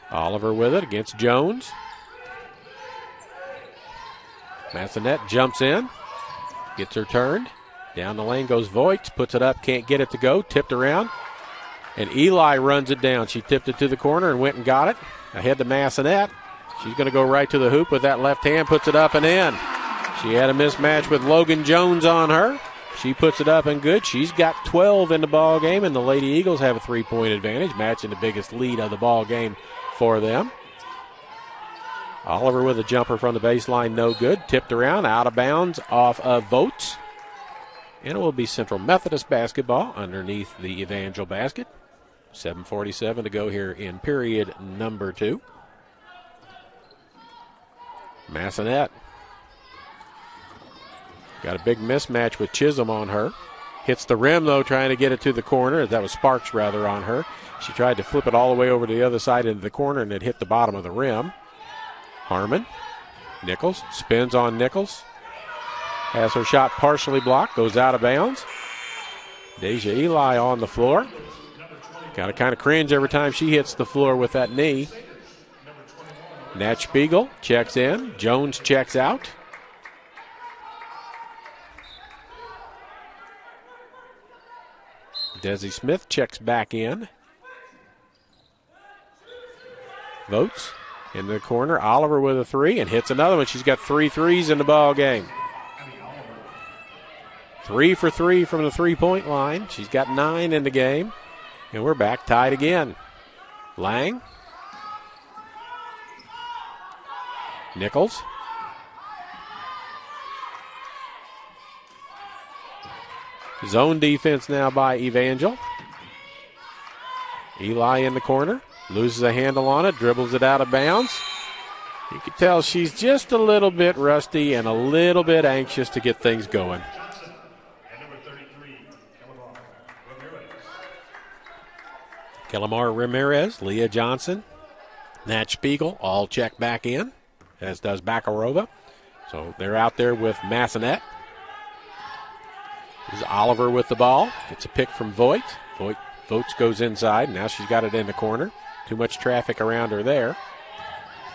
Oliver with it against Jones. Massonet jumps in, gets her turned. Down the lane goes Voigt, puts it up, can't get it to go, tipped around. And Eli runs it down. She tipped it to the corner and went and got it. Ahead to Massonet. She's going to go right to the hoop with that left hand, puts it up and in. She had a mismatch with Logan Jones on her. She puts it up and good. She's got 12 in the ball game, and the Lady Eagles have a 3-point advantage, matching the biggest lead of the ball game for them. Oliver with a jumper from the baseline, no good. Tipped around, out of bounds, off of Votes. And it will be Central Methodist basketball underneath the Evangel basket. 7:47 to go here in period number 2. Massonet got a big mismatch with Chisholm on her. Hits the rim, though, trying to get it to the corner. That was Sparks, rather, on her. She tried to flip it all the way over to the other side into the corner, and it hit the bottom of the rim. Harmon. Nichols spins on Nichols. Has her shot partially blocked. Goes out of bounds. Deja Eli on the floor. Got to kind of cringe every time she hits the floor with that knee. Nat Spiegel checks in. Jones checks out. Desi Smith checks back in. Votes in the corner. Oliver with a 3 and hits another one. She's got 3 threes in the ball game. 3 for 3 from the three-point line. She's got 9 in the game. And we're back tied again. Lang. Nichols. Zone defense now by Evangel. Eli in the corner. Loses a handle on it. Dribbles it out of bounds. You can tell she's just a little bit rusty and a little bit anxious to get things going. Kellamar Ramirez, Leah Johnson, Nat Spiegel all check back in, as does Bakarova. So they're out there with Massonet. This is Oliver with the ball. Gets a pick from Voigt. Votes goes inside. Now she's got it in the corner. Too much traffic around her there.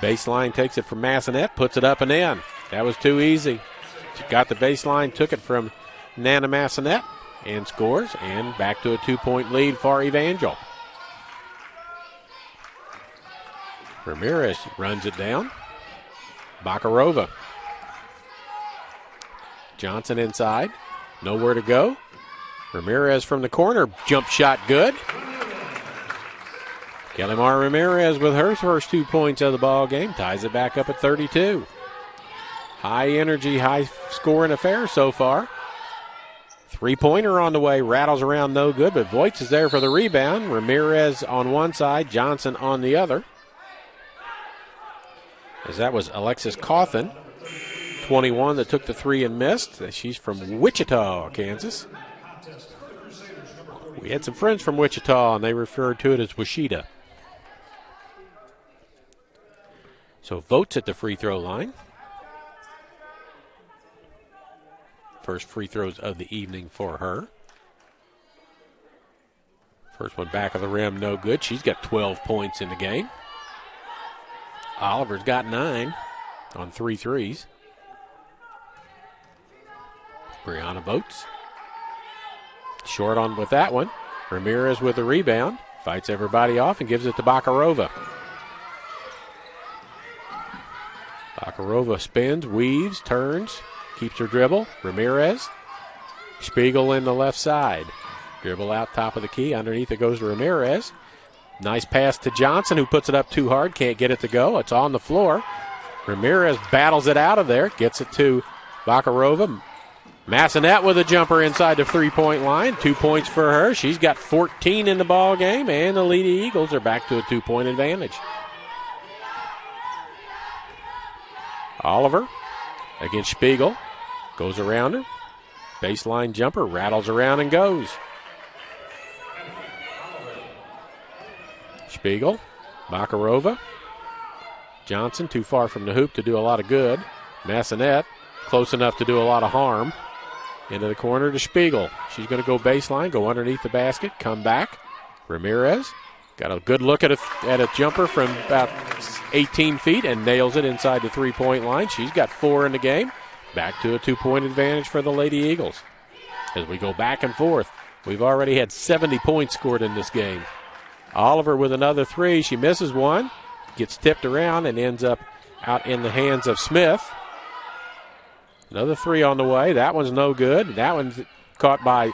Baseline takes it from Massonet, puts it up and in. That was too easy. She got the baseline, took it from Nana Massonet, and scores. And back to a 2-point lead for Evangel. Ramirez runs it down. Bakarova. Johnson inside. Nowhere to go. Ramirez from the corner. Jump shot good. Kellamar Ramirez with her first 2 points of the ball game. Ties it back up at 32. High energy, high scoring affair so far. 3-pointer on the way. Rattles around no good, but Voigt is there for the rebound. Ramirez on one side, Johnson on the other. As that was Alexis Cawthon, 21, that took the 3 and missed. She's from Wichita, Kansas. We had some friends from Wichita, and they referred to it as Wichita. So Votes at the free throw line. First free throws of the evening for her. First one back of the rim, no good. She's got 12 points in the game. Oliver's got 9 on 3 threes. Brianna Votes. Short on with that one. Ramirez with the rebound. Fights everybody off and gives it to Bakarova. Bakarova spins, weaves, turns, keeps her dribble. Ramirez. Spiegel in the left side. Dribble out top of the key. Underneath it goes to Ramirez. Nice pass to Johnson, who puts it up too hard. Can't get it to go. It's on the floor. Ramirez battles it out of there. Gets it to Bakarova. Massonet with a jumper inside the 3-point line. 2 points for her. She's got 14 in the ball game, and the Lady Eagles are back to a 2-point advantage. Oliver against Spiegel. Goes around her. Baseline jumper. Rattles around and goes. Spiegel. Bakarova. Johnson too far from the hoop to do a lot of good. Massonet close enough to do a lot of harm. Into the corner to Spiegel. She's going to go baseline, go underneath the basket, come back. Ramirez got a good look at a jumper from about 18 feet and nails it inside the 3-point line. She's got 4 in the game. Back to a 2-point advantage for the Lady Eagles. As we go back and forth, we've already had 70 points scored in this game. Oliver with another 3. She misses one, gets tipped around, and ends up out in the hands of Smith. Another 3 on the way. That one's no good. That one's caught by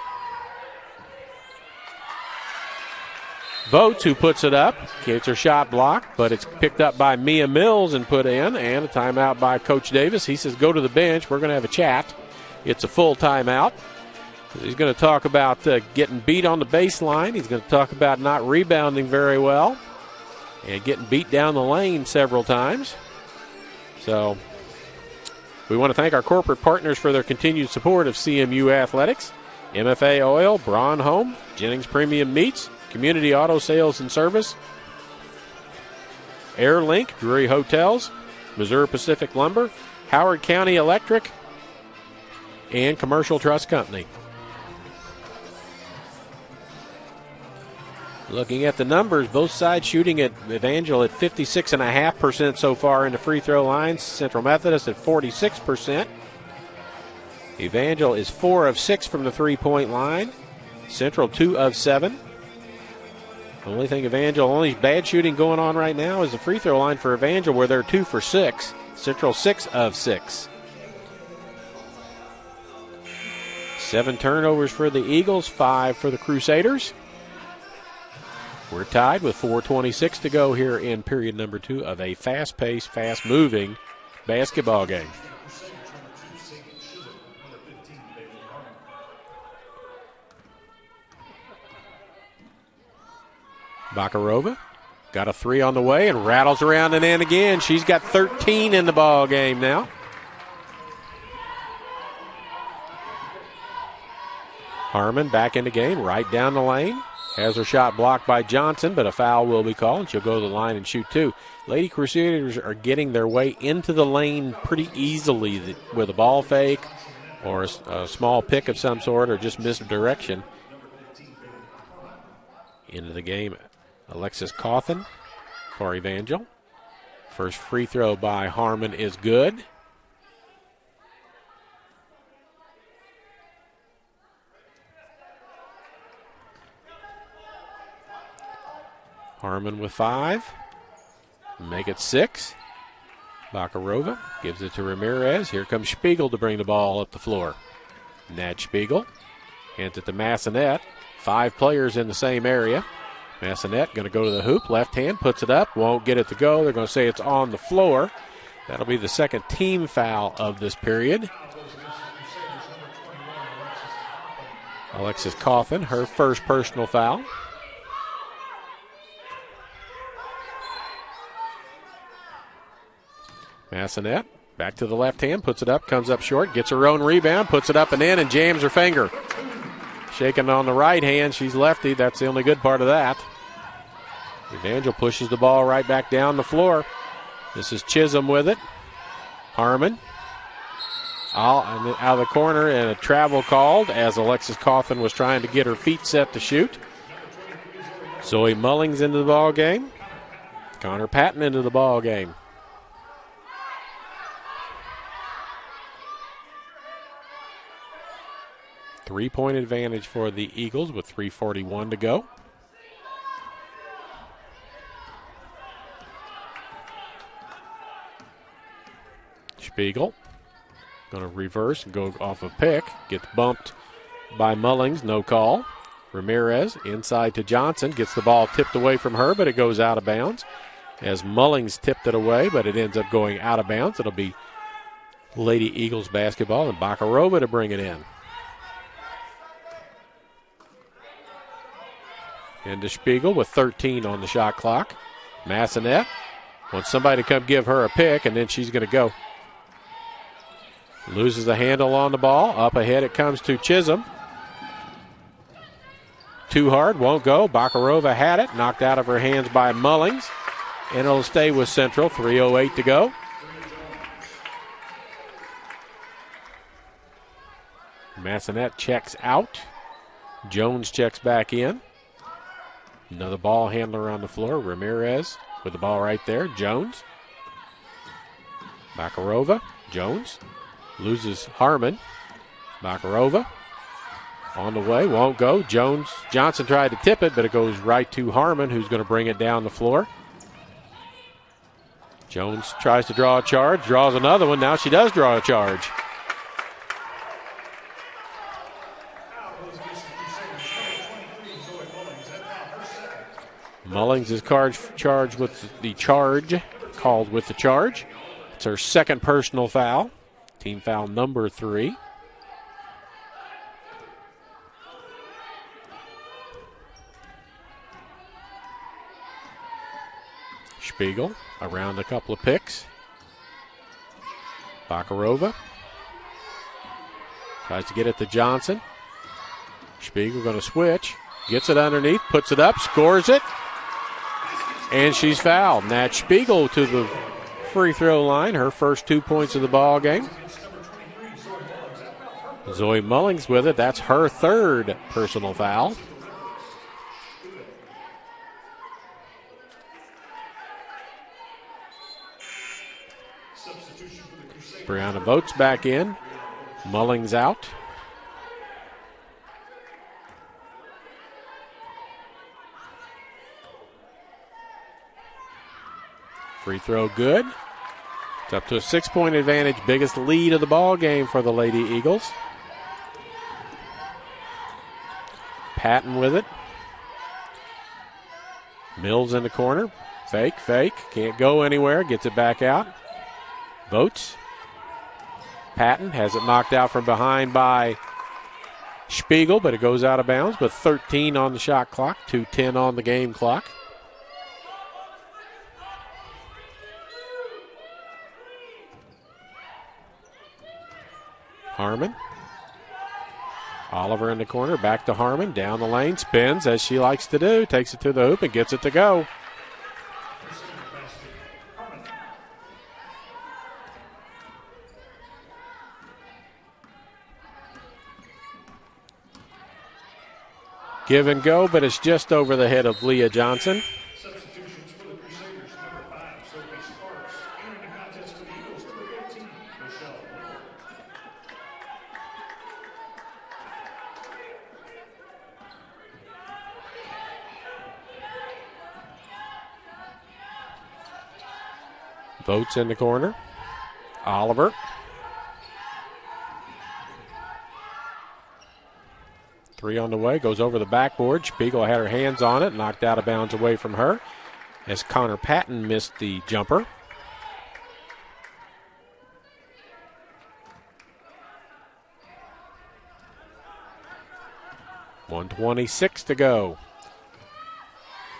Votes, who puts it up. Gets her shot blocked, but it's picked up by Mia Mills and put in. And a timeout by Coach Davis. He says, go to the bench. We're going to have a chat. It's a full timeout. He's going to talk about getting beat on the baseline. He's going to talk about not rebounding very well and getting beat down the lane several times. So we want to thank our corporate partners for their continued support of CMU Athletics. MFA Oil, Braun Home, Jennings Premium Meats, Community Auto Sales and Service, Airlink, Drury Hotels, Missouri Pacific Lumber, Howard County Electric, and Commercial Trust Company. Looking at the numbers, both sides shooting at Evangel at 56.5% so far in the free throw lines. Central Methodist at 46%. Evangel is 4 of 6 from the three-point line. Central 2 of 7. The only thing only bad shooting going on right now is the free throw line for Evangel, where they're 2 for 6. Central 6 of 6. 7 turnovers for the Eagles, 5 for the Crusaders. We're tied with 4:26 to go here in period number 2 of a fast-paced, fast-moving basketball game. Bakarova got a 3 on the way and rattles around and in again. She's got 13 in the ball game now. Harmon back in the game, right down the lane. Has her shot blocked by Johnson, but a foul will be called, and she'll go to the line and shoot 2. Lady Crusaders are getting their way into the lane pretty easily with a ball fake or a small pick of some sort or just misdirection. Into the game, Alexis Cawthon for Evangel. First free throw by Harmon is good. Harmon with 5. Make it 6. Bakarova gives it to Ramirez. Here comes Spiegel to bring the ball up the floor. Nat Spiegel hands it to Massonet. 5 players in the same area. Massonet going to go to the hoop. Left hand, puts it up. Won't get it to go. They're going to say it's on the floor. That'll be the second team foul of this period. Alexis Cawthon, her first personal foul. Massonet back to the left hand, puts it up, comes up short, gets her own rebound, puts it up and in, and jams her finger. Shaking on the right hand, she's lefty. That's the only good part of that. Evangel pushes the ball right back down the floor. This is Chisholm with it. Harmon out of the corner, and a travel called as Alexis Cawthon was trying to get her feet set to shoot. Zoe Mullings into the ball game. Connor Patton into the ball game. Three-point advantage for the Eagles with 3:41 to go. Spiegel going to reverse and go off a pick. Gets bumped by Mullings, no call. Ramirez inside to Johnson. Gets the ball tipped away from her, but it goes out of bounds. As Mullings tipped it away, but it ends up going out of bounds. It'll be Lady Eagles basketball and Bakarova to bring it in. Into Spiegel with 13 on the shot clock. Massonet wants somebody to come give her a pick, and then she's going to go. Loses the handle on the ball. Up ahead it comes to Chisholm. Too hard, won't go. Bakarova had it, knocked out of her hands by Mullings. And it'll stay with Central. 3:08 to go. Massonet checks out. Jones checks back in. Another ball handler on the floor. Ramirez with the ball right there. Jones. Bakarova. Jones. Loses Harmon. Bakarova. On the way. Won't go. Johnson tried to tip it, but it goes right to Harmon, who's going to bring it down the floor. Jones tries to draw a charge. Draws another one. Now she does draw a charge. Mullings is charged with the charge, called with the charge. It's her second personal foul. Team foul number 3. Spiegel around a couple of picks. Bakarova tries to get it to Johnson. Spiegel going to switch. Gets it underneath, puts it up, scores it. And she's fouled. Nat Spiegel to the free throw line. Her first 2 points of the ball game. Zoe Mullings with it. That's her third personal foul. Brianna Boats back in. Mullings out. Free throw good. It's up to a 6-point advantage. Biggest lead of the ball game for the Lady Eagles. Patton with it. Mills in the corner. Fake. Can't go anywhere. Gets it back out. Boats. Patton has it knocked out from behind by Spiegel, but it goes out of bounds with 13 on the shot clock, 2:10 on the game clock. Harmon. Oliver in the corner, back to Harmon, down the lane, spins as she likes to do, takes it to the hoop and gets it to go. Give and go, but it's just over the head of Leah Johnson. Substitutions for the Crusaders, number 5, Sophie Sparks. Entering the contest for the Eagles, number 15, Michelle Little. Votes in the corner. Oliver. Three on the way, goes over the backboard. Spiegel had her hands on it, knocked out of bounds away from her as Connor Patton missed the jumper. .126 to go.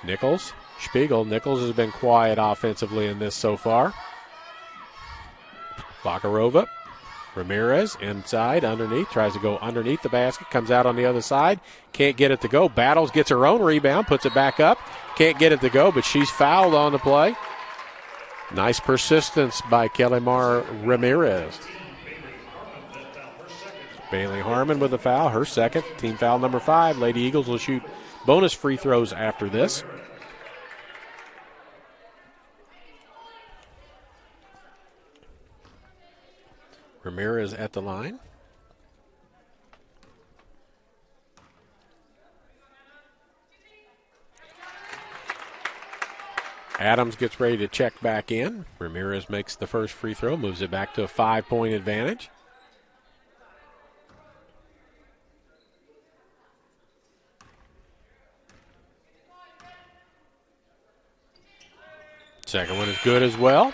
Nichols, Spiegel. Nichols has been quiet offensively in this so far. Bakarova. Ramirez inside, underneath, tries to go underneath the basket, comes out on the other side, can't get it to go, battles, gets her own rebound, puts it back up, can't get it to go, but she's fouled on the play. Nice persistence by Kelly-Mar Ramirez. Bailey Harmon with a foul, her second, team foul number 5. Lady Eagles will shoot bonus free throws after this. Ramirez at the line. Adams gets ready to check back in. Ramirez makes the first free throw, moves it back to a 5-point advantage. Second one is good as well.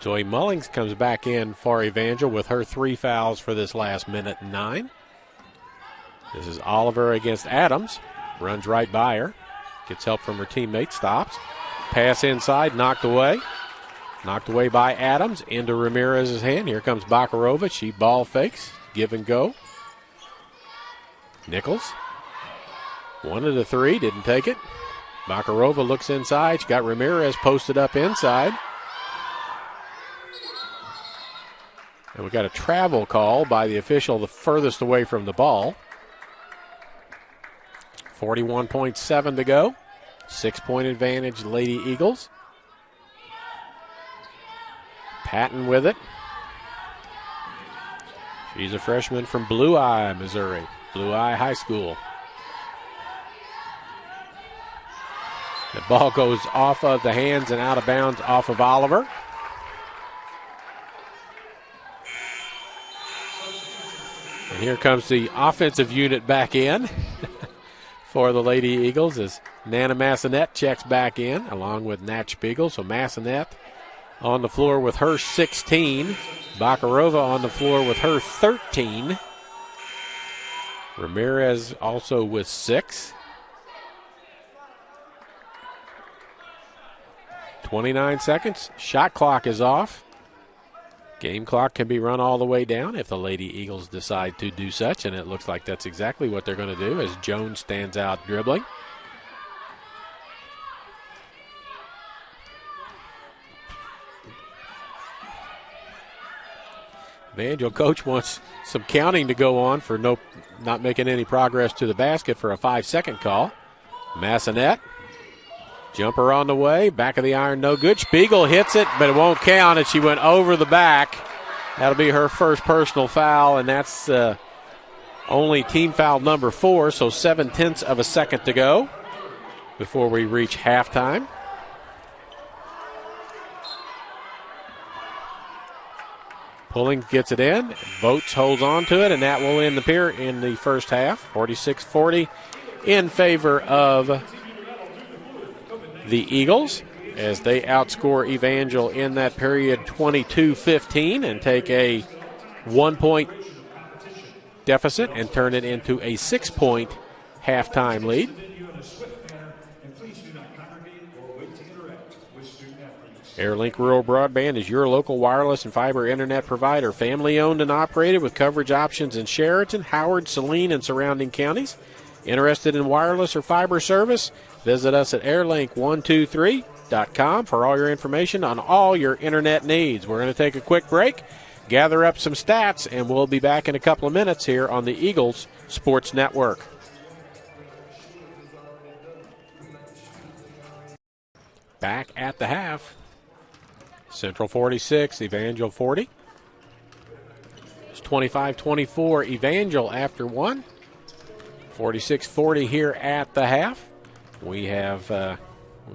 Zoe Mullings comes back in for Evangel with her 3 fouls for this last minute and 9. This is Oliver against Adams. Runs right by her. Gets help from her teammate. Stops. Pass inside. Knocked away. Knocked away by Adams. Into Ramirez's hand. Here comes Bakarova. She ball fakes. Give and go. Nichols. 1 of the 3. Didn't take it. Bakarova looks inside. She got Ramirez posted up inside. And we got a travel call by the official the furthest away from the ball. 41.7 to go. 6-point advantage, Lady Eagles. Patton with it. She's a freshman from Blue Eye, Missouri. Blue Eye High School. The ball goes off of the hands and out of bounds off of Oliver. And here comes the offensive unit back in for the Lady Eagles as Nana Massanet checks back in along with Nat Spiegel. So Massanet on the floor with her 16. Bakarova on the floor with her 13. Ramirez also with 6. 29 seconds. Shot clock is off. Game clock can be run all the way down if the Lady Eagles decide to do such, and it looks like that's exactly what they're going to do as Jones stands out dribbling. Evangel coach wants some counting to go on for not making any progress to the basket for a 5-second call. Massanet. Jumper on the way. Back of the iron, no good. Spiegel hits it, but it won't count, and she went over the back. That'll be her first personal foul, and that's only team foul number 4, so 0.7 of a second to go before we reach halftime. Pulling gets it in. Votes holds on to it, and that will end the first half. 46-40 in favor of the Eagles as they outscore Evangel in that period 22-15 and take a 1-point deficit and turn it into a 6-point halftime lead. Airlink Rural Broadband is your local wireless and fiber internet provider, family owned and operated with coverage options in Sheraton, Howard, Saline, and surrounding counties. Interested in wireless or fiber service? Visit us at airlink123.com for all your information on all your internet needs. We're going to take a quick break, gather up some stats, and we'll be back in a couple of minutes here on the Eagles Sports Network. Back at the half. Central 46, Evangel 40. It's 25-24 Evangel after one. 46-40 here at the half. We have, we'll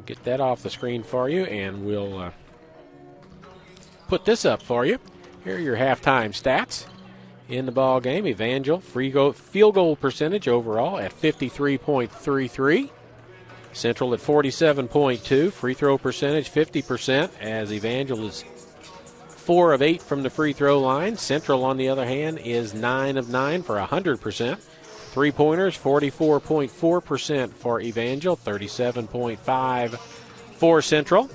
get that off the screen for you, and we'll put this up for you. Here are your halftime stats in the ball game. Evangel field goal percentage overall at 53.33. Central at 47.2. Free throw percentage 50% as Evangel is 4 of 8 from the free throw line. Central, on the other hand, is 9 of 9 for 100%. Three-pointers, 44.4% for Evangel, 37.5% for Central.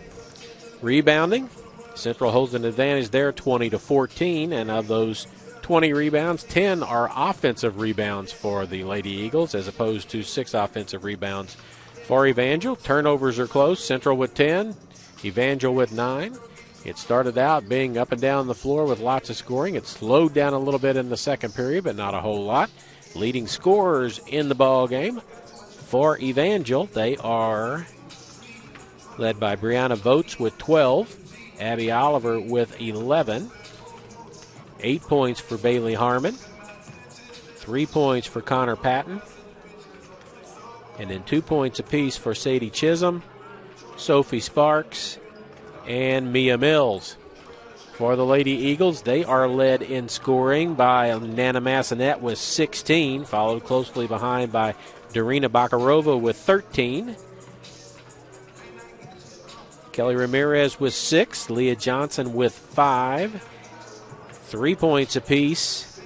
Rebounding, Central holds an advantage there, 20-14, and of those 20 rebounds, 10 are offensive rebounds for the Lady Eagles as opposed to 6 offensive rebounds for Evangel. Turnovers are close, Central with 10, Evangel with 9. It started out being up and down the floor with lots of scoring. It slowed down a little bit in the second period, but not a whole lot. Leading scorers in the ball game for Evangel, they are led by Brianna Votes with 12, Abby Oliver with 11, 8 points for Bailey Harmon, 3 points for Connor Patton, and then 2 points apiece for Sadie Chisholm, Sophie Sparks, and Mia Mills. For the Lady Eagles, they are led in scoring by Nana Massanet with 16, followed closely behind by Darina Bakarova with 13. Kelly Ramirez with 6, Leah Johnson with 5. 3 points apiece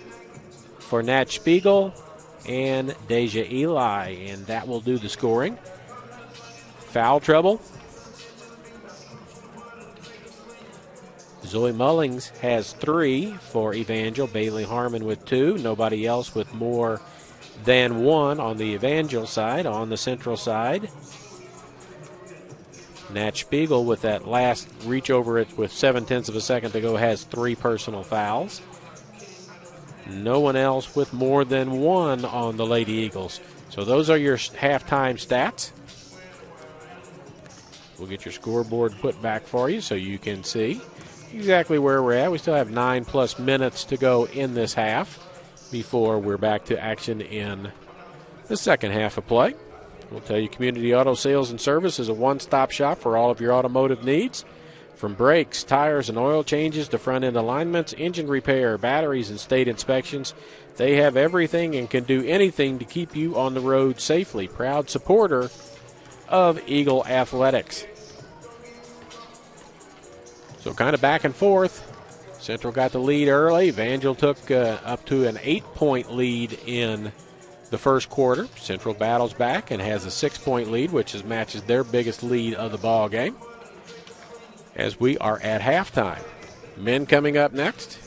for Nat Spiegel and Deja Eli, and that will do the scoring. Foul trouble. Zoe Mullings has 3 for Evangel. Bailey Harmon with 2. Nobody else with more than 1 on the Evangel side. On the Central side, Nat Spiegel with that last reach over it with 0.7 of a second to go has 3 personal fouls. No one else with more than 1 on the Lady Eagles. So those are your halftime stats. We'll get your scoreboard put back for you so you can see exactly where we're at. We still have 9+ minutes to go in this half before we're back to action in the second half of play. We'll tell you Community Auto Sales and Service is a one-stop shop for all of your automotive needs. From brakes, tires, and oil changes to front-end alignments, engine repair, batteries, and state inspections, they have everything and can do anything to keep you on the road safely. Proud supporter of Eagle Athletics. So kind of back and forth. Central got the lead early. Evangel took up to an 8-point lead in the first quarter. Central battles back and has a 6-point lead, which matches their biggest lead of the ball game. As we are at halftime. Men coming up next.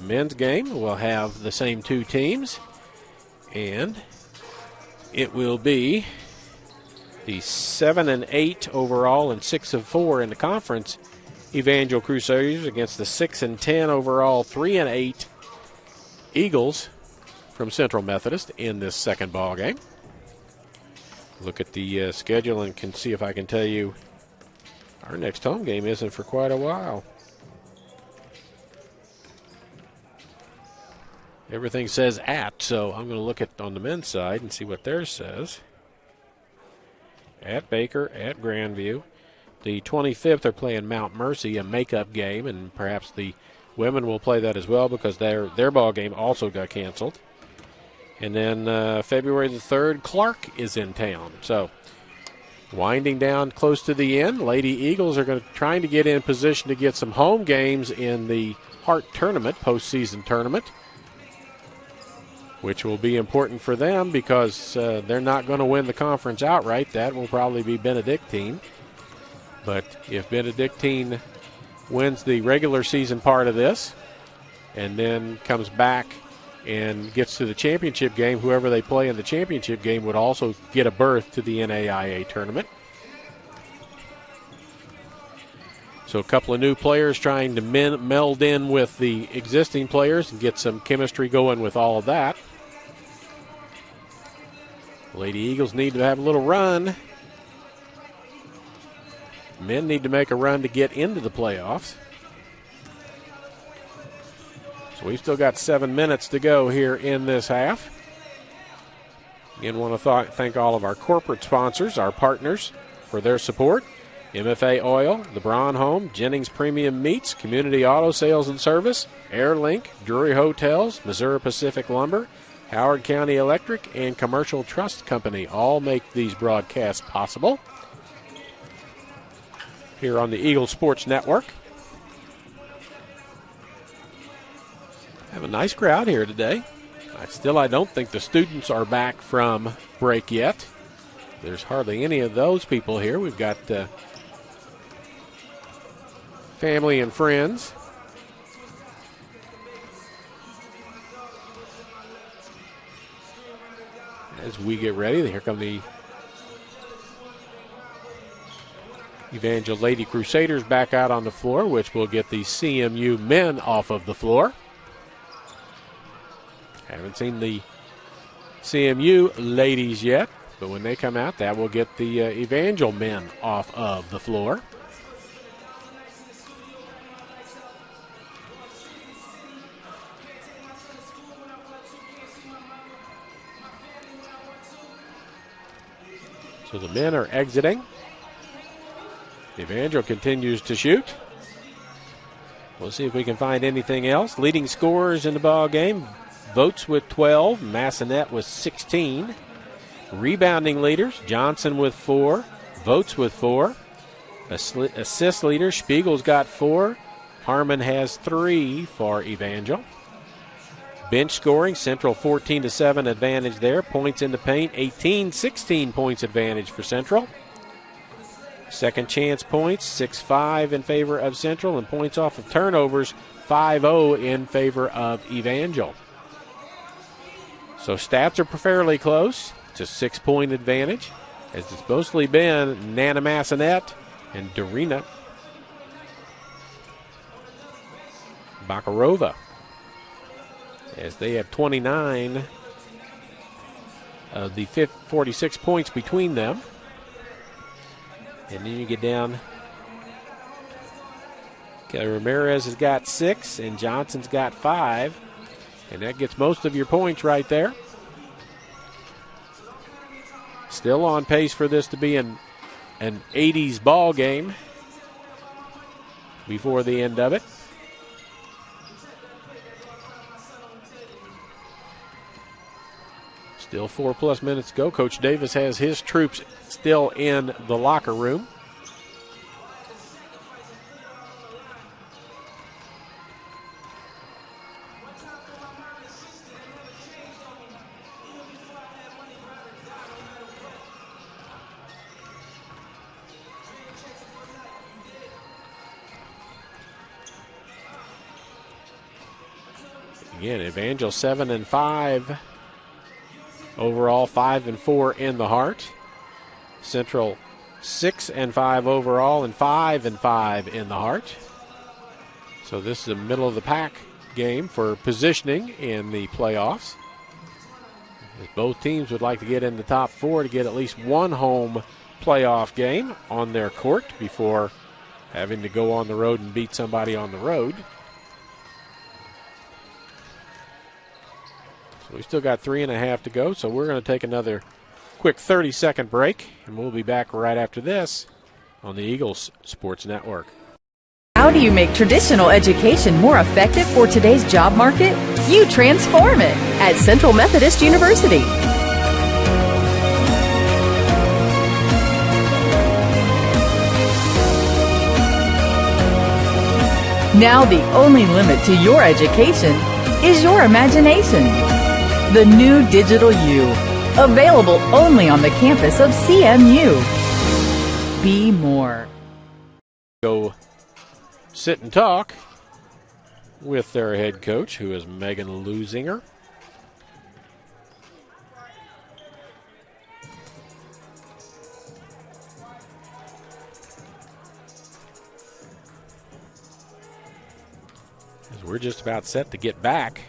Men's game will have the same two teams. And it will be the 7-8 overall and 6-4 in the conference Evangel Crusaders against the 6-10 overall, 3-8 Eagles from Central Methodist in this second ball game. Look at the schedule and can see if I can tell you our next home game isn't for quite a while. Everything says at, so I'm going to look at on the men's side and see what theirs says. At Baker, at Grandview. The 25th, they're playing Mount Mercy, a makeup game, and perhaps the women will play that as well because their ball game also got canceled. And then February the 3rd, Clark is in town. So winding down close to the end, Lady Eagles are trying to get in position to get some home games in the Hart Tournament, postseason tournament, which will be important for them because they're not going to win the conference outright. That will probably be Benedictine. But if Benedictine wins the regular season part of this and then comes back and gets to the championship game, whoever they play in the championship game would also get a berth to the NAIA tournament. So a couple of new players trying to meld in with the existing players and get some chemistry going with all of that. Lady Eagles need to have a little run. Men need to make a run to get into the playoffs. So we've still got 7 minutes to go here in this half. Again, want to thank all of our corporate sponsors, our partners, for their support. MFA Oil, The Braun Home, Jennings Premium Meats, Community Auto Sales and Service, Airlink, Drury Hotels, Missouri Pacific Lumber, Howard County Electric, and Commercial Trust Company all make these broadcasts possible here on the Eagle Sports Network. Have a nice crowd here today. I don't think the students are back from break yet. There's hardly any of those people here. We've got family and friends. As we get ready, here come the Evangel Lady Crusaders back out on the floor, which will get the CMU men off of the floor. Haven't seen the CMU ladies yet, but when they come out, that will get the Evangel men off of the floor. So the men are exiting. Evangel continues to shoot. We'll see if we can find anything else. Leading scorers in the ball game, Votes with 12, Massanet with 16. Rebounding leaders, Johnson with 4, Votes with 4. Assist leaders, Spiegel's got 4. Harmon has 3 for Evangel. Bench scoring, Central 14-7 advantage there. Points in the paint, 16 points advantage for Central. Second chance points, 6-5 in favor of Central, and points off of turnovers, 5-0 in favor of Evangel. So stats are fairly close. It's a 6-point advantage, as it's mostly been Nana Massanet and Darina Bakarova, as they have 29 of the 46 points between them. And then you get down, Ramirez has got 6 and Johnson's got 5. And that gets most of your points right there. Still on pace for this to be an 80s ball game. before the end of it. Still 4+ minutes to go. Coach Davis has his troops still in the locker room. Again, Evangel 7-5. Overall, 5-4 in the Heart. Central 6-5 overall and 5-5 in the Heart. So this is a middle of the pack game for positioning in the playoffs. Both teams would like to get in the top 4 to get at least one home playoff game on their court before having to go on the road and beat somebody on the road. We still got 3.5 to go, so we're going to take another quick 30-second break, and we'll be back right after this on the Eagles Sports Network. How do you make traditional education more effective for today's job market? You transform it at Central Methodist University. Now the only limit to your education is your imagination. The new Digital U, available only on the campus of CMU. Be more. Go sit and talk with their head coach, who is Megan Lusinger. As we're just about set to get back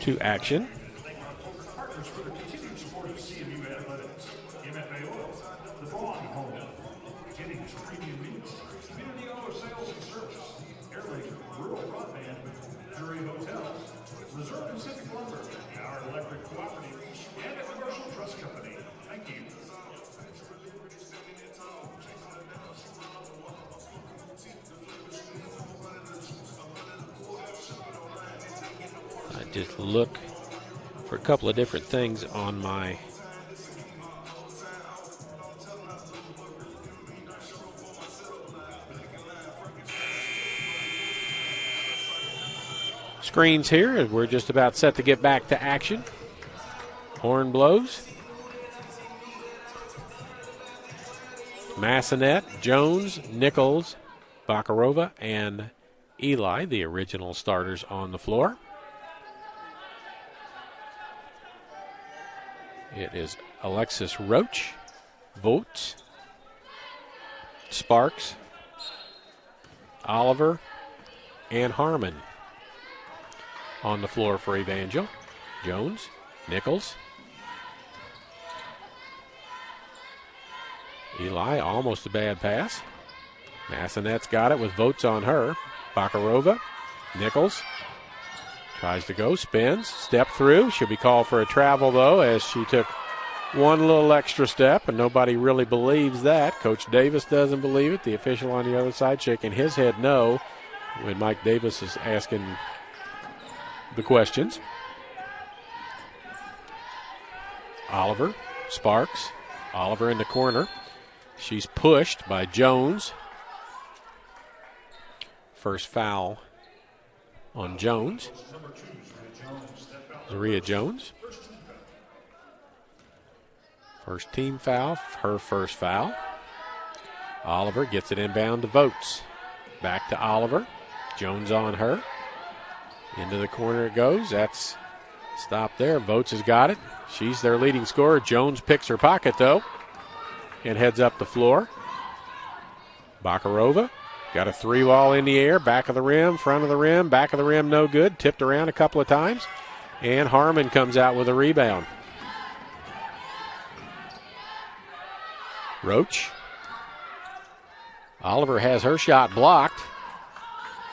to action. Partners for the continued support of CMU Athletics, MFA Oil, the Braun Home, Jennings Premium Meats, Community Auto Sales and Service, Airlink Rural Broadband, Drury Hotels, Reserve Pacific Lumber, Our Electric Cooperative, and a Commercial Trust Company. Thank you. Just look for a couple of different things on my screens here, and we're just about set to get back to action. Horn blows. Massanet, Jones, Nichols, Bakarova, and Eli, the original starters, on the floor. It is Alexis Roach, Vogt, Sparks, Oliver, and Harmon on the floor for Evangel. Jones, Nichols. Eli, almost a bad pass. Massanet's got it with Votes on her. Bakarova, Nichols. Tries to go, spins, step through. She'll be called for a travel, though, as she took one little extra step, and nobody really believes that. Coach Davis doesn't believe it. The official on the other side shaking his head no when Mike Davis is asking the questions. Oliver, Sparks. Oliver in the corner. She's pushed by Jones. First foul on Jones. Zaria Jones. First team foul, her first foul. Oliver gets it inbound to Votes. Back to Oliver. Jones on her. Into the corner it goes. That's stopped there. Votes has got it. She's their leading scorer. Jones picks her pocket, though, and heads up the floor. Bakarova got a 3-ball in the air. Back of the rim, front of the rim, back of the rim, no good. Tipped around a couple of times. And Harmon comes out with a rebound. Roach. Oliver has her shot blocked.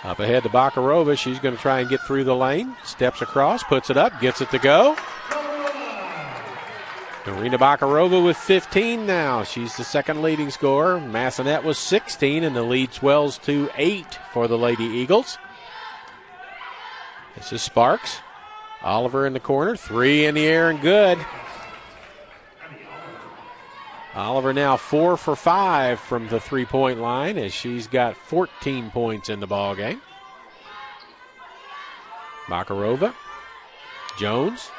Up ahead to Bakarova. She's going to try and get through the lane. Steps across, puts it up, gets it to go. Marina Bakarova with 15 now. She's the second leading scorer. Massanet was 16, and the lead swells to 8 for the Lady Eagles. This is Sparks. Oliver in the corner. 3 in the air and good. Oliver now 4 for 5 from the three-point line as she's got 14 points in the ball game. Bakarova. Jones.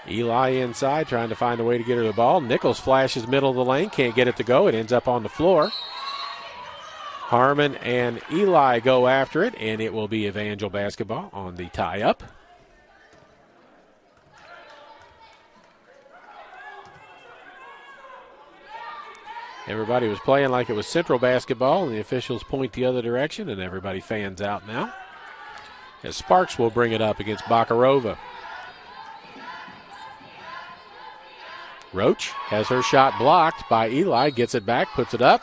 Eli inside trying to find a way to get her the ball. Nichols flashes middle of the lane. Can't get it to go. It ends up on the floor. Harmon and Eli go after it, and it will be Evangel basketball on the tie-up. Everybody was playing like it was Central basketball, and the officials point the other direction, and everybody fans out now. As Sparks will bring it up against Bakarova. Roach has her shot blocked by Eli, gets it back, puts it up.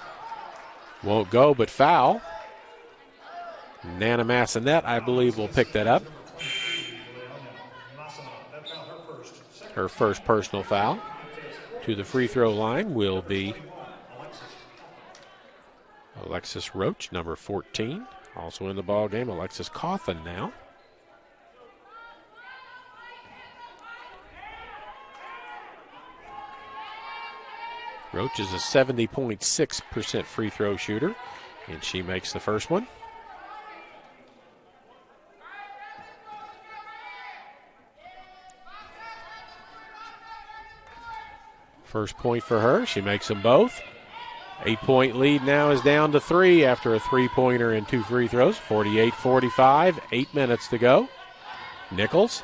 Won't go, but foul. Nana Massanet, I believe, will pick that up. Her first personal foul. To the free throw line will be Alexis Roach, number 14. Also in the ball game, Alexis Coffin now. Roach is a 70.6% free throw shooter, and she makes the first one. First point for her. She makes them both. 8-point lead now is down to 3 after a three-pointer and 2 free throws. 48-45, 8 minutes to go. Nichols.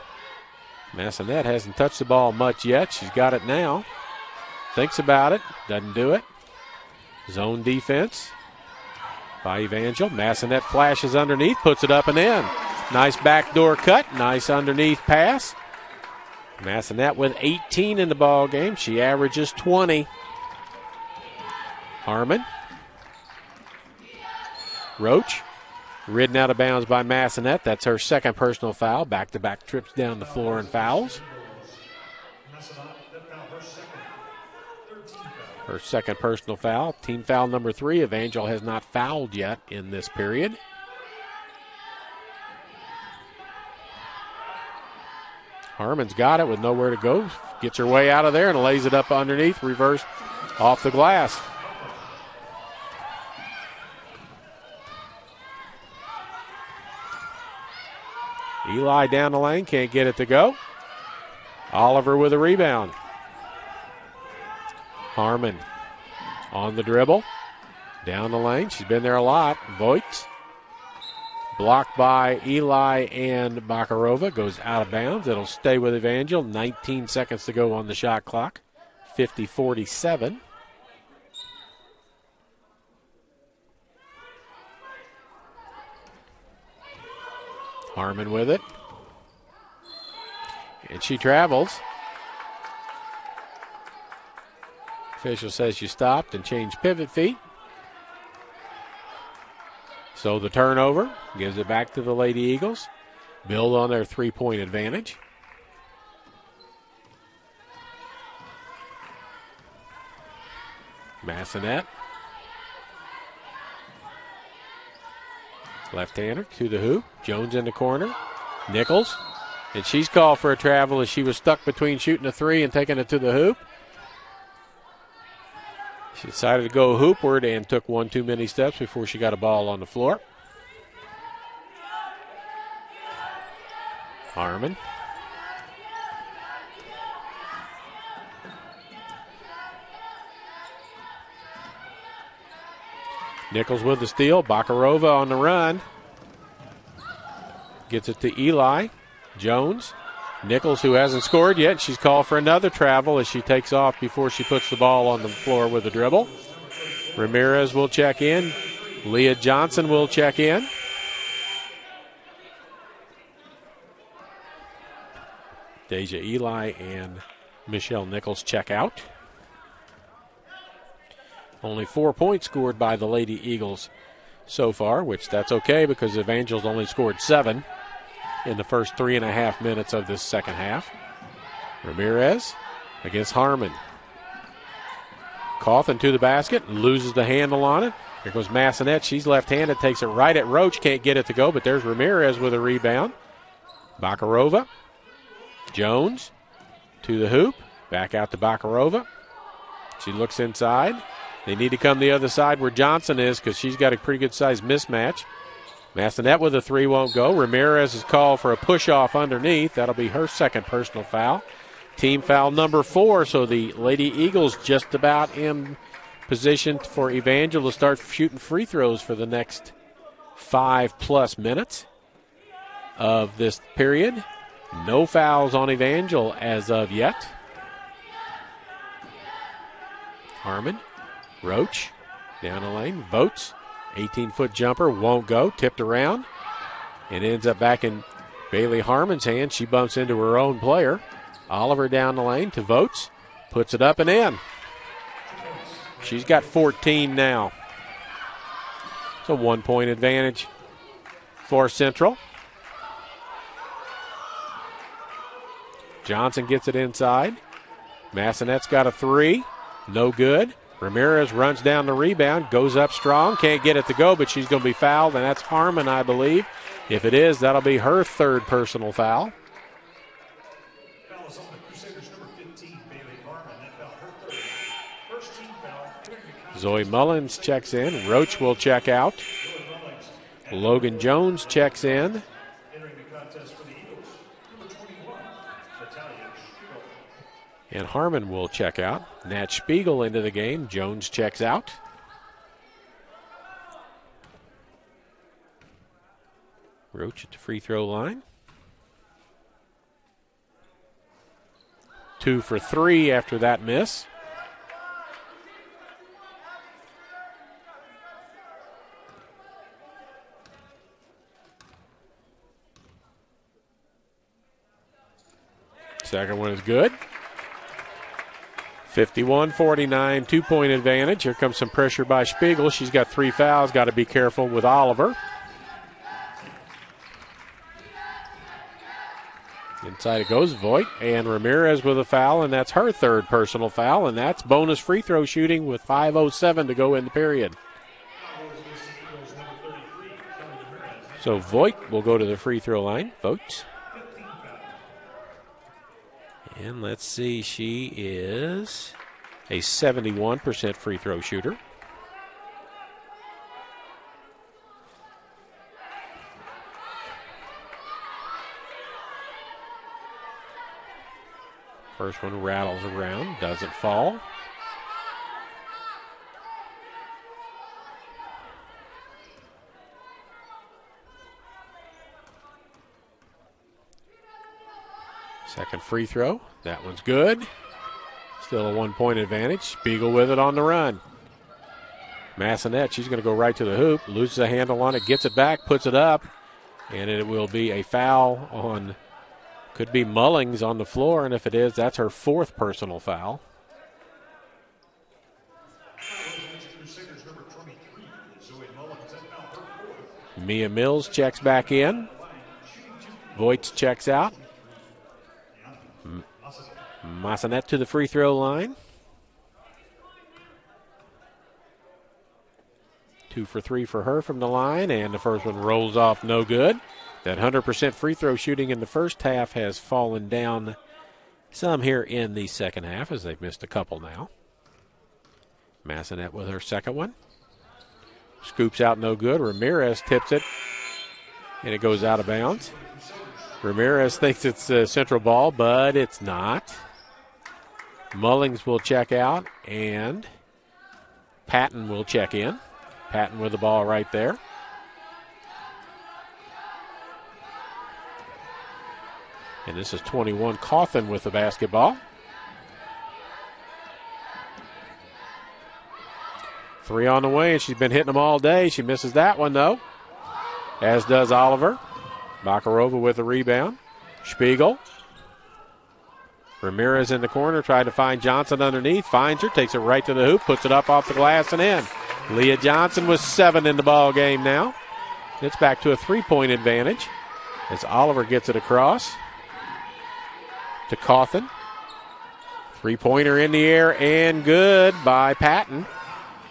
Massanet hasn't touched the ball much yet. She's got it now. Thinks about it, doesn't do it. Zone defense by Evangel. Massanet flashes underneath, puts it up and in. Nice backdoor cut, nice underneath pass. Massanet with 18 in the ball game. She averages 20. Harmon. Roach, ridden out of bounds by Massanet. That's her second personal foul. Back-to-back trips down the floor and fouls. Her second personal foul. Team foul number 3. Evangel has not fouled yet in this period. Harmon's got it with nowhere to go. Gets her way out of there and lays it up underneath. Reverse off the glass. Eli down the lane. Can't get it to go. Oliver with a rebound. Harmon on the dribble. Down the lane. She's been there a lot. Voigt. Blocked by Eli and Bakarova. Goes out of bounds. It'll stay with Evangel. 19 seconds to go on the shot clock. 50-47. Harmon with it. And she travels. Official says she stopped and changed pivot feet. So the turnover gives it back to the Lady Eagles. Build on their three-point advantage. Massanet. Left-hander to the hoop. Jones in the corner. Nichols. And she's called for a travel as she was stuck between shooting a three and taking it to the hoop. She decided to go hoopward and took one too many steps before she got a ball on the floor. Harmon. Nichols with the steal. Bakarova on the run. Gets it to Eli. Jones. Nichols, who hasn't scored yet, she's called for another travel as she takes off before she puts the ball on the floor with a dribble. Ramirez will check in. Leah Johnson will check in. Deja Eli and Michelle Nichols check out. Only 4 points scored by the Lady Eagles so far, which that's okay because Evangel's only scored 7 in the first 3.5 minutes of this second half. Ramirez against Harmon. Cawthon to the basket, loses the handle on it. Here goes Massanet. She's left-handed, takes it right at Roach. Can't get it to go, but there's Ramirez with a rebound. Bakarova. Jones to the hoop. Back out to Bakarova. She looks inside. They need to come the other side where Johnson is because she's got a pretty good-sized mismatch. Massanet with a three won't go. Ramirez is called for a push-off underneath. That'll be her second personal foul. Team foul number 4, so the Lady Eagles just about in position for Evangel to start shooting free throws for the next 5+ minutes of this period. No fouls on Evangel as of yet. Harmon, Roach, down the lane, Votes. 18-foot jumper, won't go, tipped around. It ends up back in Bailey Harmon's hand. She bumps into her own player. Oliver down the lane to Votes, puts it up and in. She's got 14 now. It's a 1-point advantage for Central. Johnson gets it inside. Massanet's got a three. No good. Ramirez runs down the rebound, goes up strong, can't get it to go, but she's going to be fouled, and that's Harmon, I believe. If it is, that'll be her third personal foul. Foul is on the Crusaders, number 15, Bailey Harmon. That foul, her third. First team foul. Zoe Mullins checks in. Roach will check out. Logan Jones checks in. Entering the contest for the Eagles, number 21, Natalia Spiegel. And Harmon will check out. Nat Spiegel into the game. Jones checks out. Roach at the free throw line. 2 for 3 after that miss. Second one is good. 51-49, 2-point advantage. Here comes some pressure by Spiegel. She's got 3 fouls. Got to be careful with Oliver. Inside it goes Voigt, and Ramirez with a foul, and that's her third personal foul, and that's bonus free throw shooting with 5:07 to go in the period. So Voigt will go to the free throw line. Voigt. And let's see, she is a 71% free throw shooter. First one rattles around, doesn't fall. Second free throw. That one's good. Still a 1-point advantage. Spiegel with it on the run. Massanet, she's going to go right to the hoop. Loses a handle on it, gets it back, puts it up. And it will be a foul on, could be Mullings on the floor. And if it is, that's her fourth personal foul. Mia Mills checks back in. Voigt checks out. Massanet to the free throw line. 2 for 3 for her from the line, and the first one rolls off no good. That 100% free throw shooting in the first half has fallen down some here in the second half, as they've missed a couple now. Massanet with her second one. Scoops out no good. Ramirez tips it, and it goes out of bounds. Ramirez thinks it's a Central ball, but it's not. Mullings will check out, and Patton will check in. Patton with the ball right there. And this is 21, Cawthon with the basketball. 3 on the way, and she's been hitting them all day. She misses that one, though, as does Oliver. Bakarova with the rebound. Spiegel. Ramirez in the corner, trying to find Johnson underneath. Finds her, takes it right to the hoop, puts it up off the glass and in. Leah Johnson with 7 in the ball game now. It's back to a 3-point advantage as Oliver gets it across to Cawthon. Three-pointer in the air and good by Patton.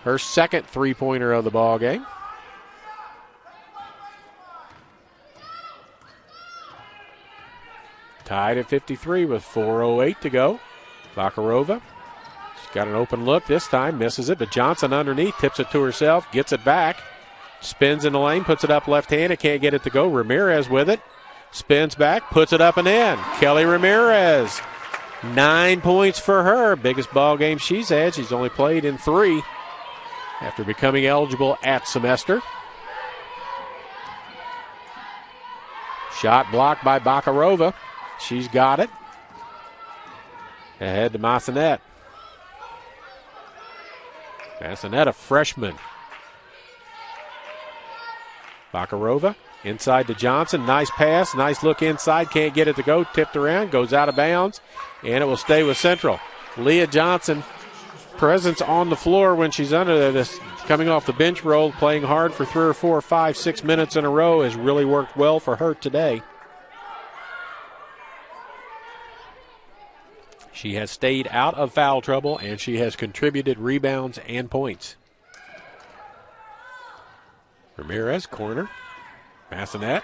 Her second three-pointer of the ball game. Tied at 53 with 4:08 to go. Bakarova, she's got an open look this time, misses it, but Johnson underneath, tips it to herself, gets it back, spins in the lane, puts it up left-handed, can't get it to go. Ramirez with it, spins back, puts it up and in. Kelly Ramirez, 9 points for her, biggest ball game she's had. She's only played in 3 after becoming eligible at semester. Shot blocked by Bakarova. She's got it. Ahead to Massanet. Massanet, a freshman. Bakarova inside to Johnson. Nice pass. Nice look inside. Can't get it to go. Tipped around. Goes out of bounds. And it will stay with Central. Leah Johnson, presence on the floor when she's under this, coming off the bench roll, playing hard for 3 or 4 or 5, 6 minutes in a row, has really worked well for her today. She has stayed out of foul trouble, and she has contributed rebounds and points. Ramirez, corner. Massanet,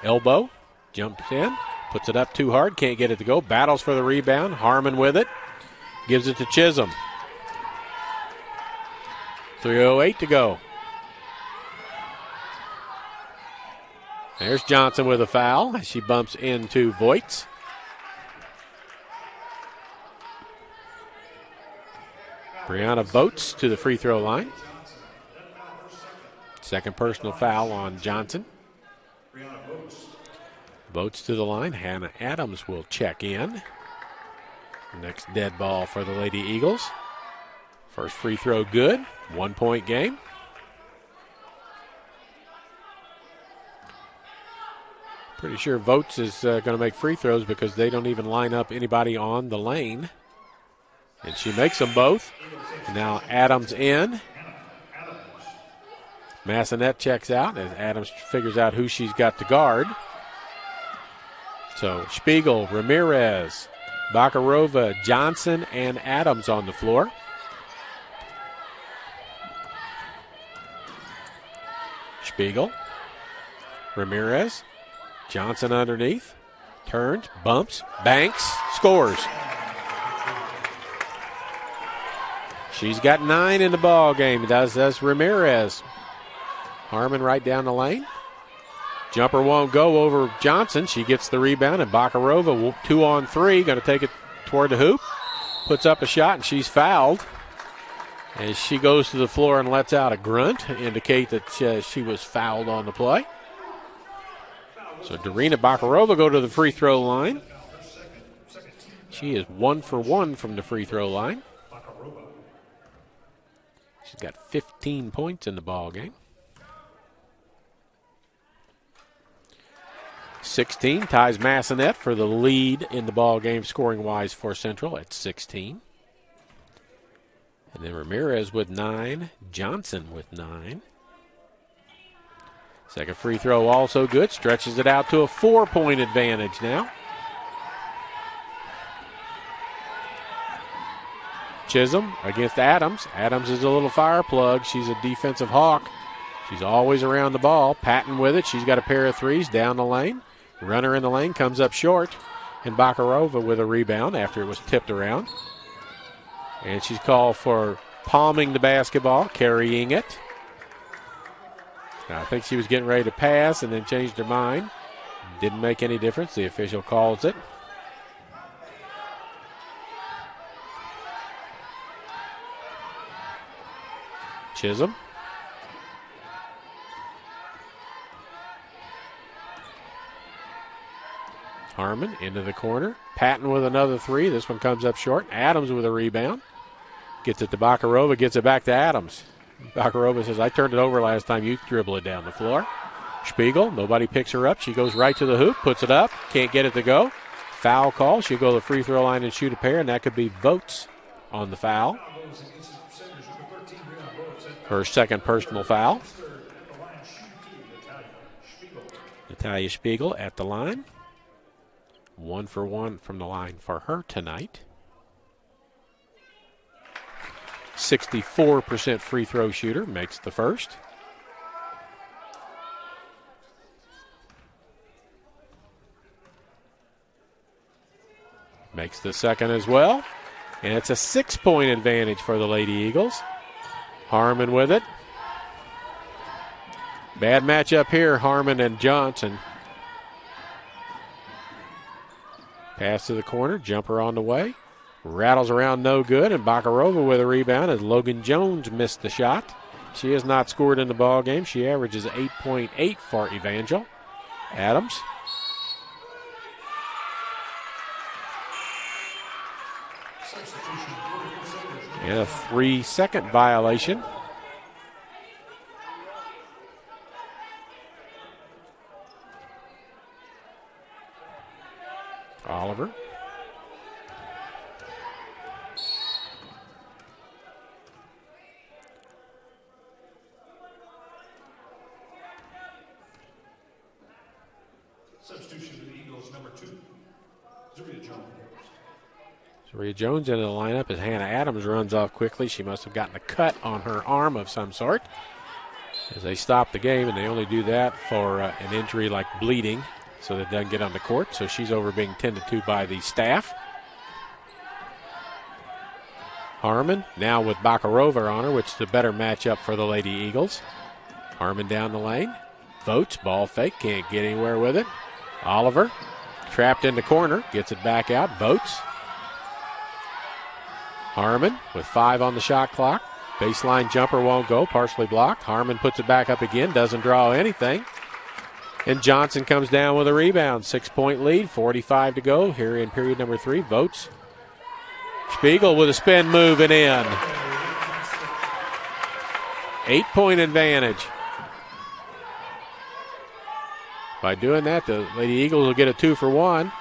elbow, jumps in, puts it up too hard, can't get it to go, battles for the rebound. Harmon with it, gives it to Chisholm. 3:08 to go. There's Johnson with a foul as she bumps into Voits. Brianna Votes to the free throw line. Second personal foul on Johnson. Votes to the line. Hannah Adams will check in. Next dead ball for the Lady Eagles. First free throw good. 1 point game. Pretty sure Votes is going to make free throws because they don't even line up anybody on the lane. And she makes them both. And now Adams in. Massanet checks out as Adams figures out who she's got to guard. So Spiegel, Ramirez, Bakarova, Johnson, and Adams on the floor. Spiegel, Ramirez, Johnson underneath, turns, bumps, banks, scores. She's got 9 in the ball game. Does Ramirez. Harmon right down the lane. Jumper won't go over Johnson. She gets the rebound, and Bakarova 2 on 3, going to take it toward the hoop. Puts up a shot, and she's fouled. As she goes to the floor and lets out a grunt to indicate that she was fouled on the play. So Darina Bakarova go to the free throw line. She is 1 for 1 from the free throw line. She's got 15 points in the ball game. 16 ties Massanet for the lead in the ball game scoring-wise for Central at 16. And then Ramirez with 9, Johnson with 9. Second free throw also good, stretches it out to a 4-point advantage now. Chisholm against Adams. Adams is a little fire plug. She's a defensive hawk. She's always around the ball. Patton with it. She's got a pair of threes down the lane. Runner in the lane comes up short. And Bakarova with a rebound after it was tipped around. And she's called for palming the basketball, carrying it. I think she was getting ready to pass and then changed her mind. Didn't make any difference. The official calls it. Chisholm. Harmon into the corner. Patton with another 3. This one comes up short. Adams with a rebound. Gets it to Bakarova. Gets it back to Adams. Bakarova says, I turned it over last time. You dribble it down the floor. Spiegel. Nobody picks her up. She goes right to the hoop. Puts it up. Can't get it to go. Foul call. She'll go to the free throw line and shoot a pair. And that could be Votes on the foul. Her second personal foul. Natalia Spiegel at the line. 1 for 1 from the line for her tonight. 64% free throw shooter, makes the first. Makes the second as well. And it's a 6-point advantage for the Lady Eagles. Harmon with it. Bad matchup here, Harmon and Johnson. Pass to the corner, jumper on the way. Rattles around, no good, and Bakarova with a rebound as Logan Jones missed the shot. She has not scored in the ball game. She averages 8.8 for Evangel. Adams. And a 3-second violation. Oliver. Substitution for the Eagles, number 2, Zaria Jones. Zaria Jones into the lineup as Hannah Adams runs off quickly. She must have gotten a cut on her arm of some sort as they stop the game, and they only do that for an injury like bleeding so that it doesn't get on the court. So she's over being tended to by the staff. Harmon now with Bakarova on her, which is the better matchup for the Lady Eagles. Harmon down the lane. Votes, ball fake, can't get anywhere with it. Oliver trapped in the corner, gets it back out. Votes. Harmon with 5 on the shot clock. Baseline jumper won't go, partially blocked. Harmon puts it back up again, doesn't draw anything. And Johnson comes down with a rebound. 6-point lead, 45 to go here in period number 3. Votes. Spiegel with a spin move and in. 8-point advantage. By doing that, the Lady Eagles will get a 2-for-1.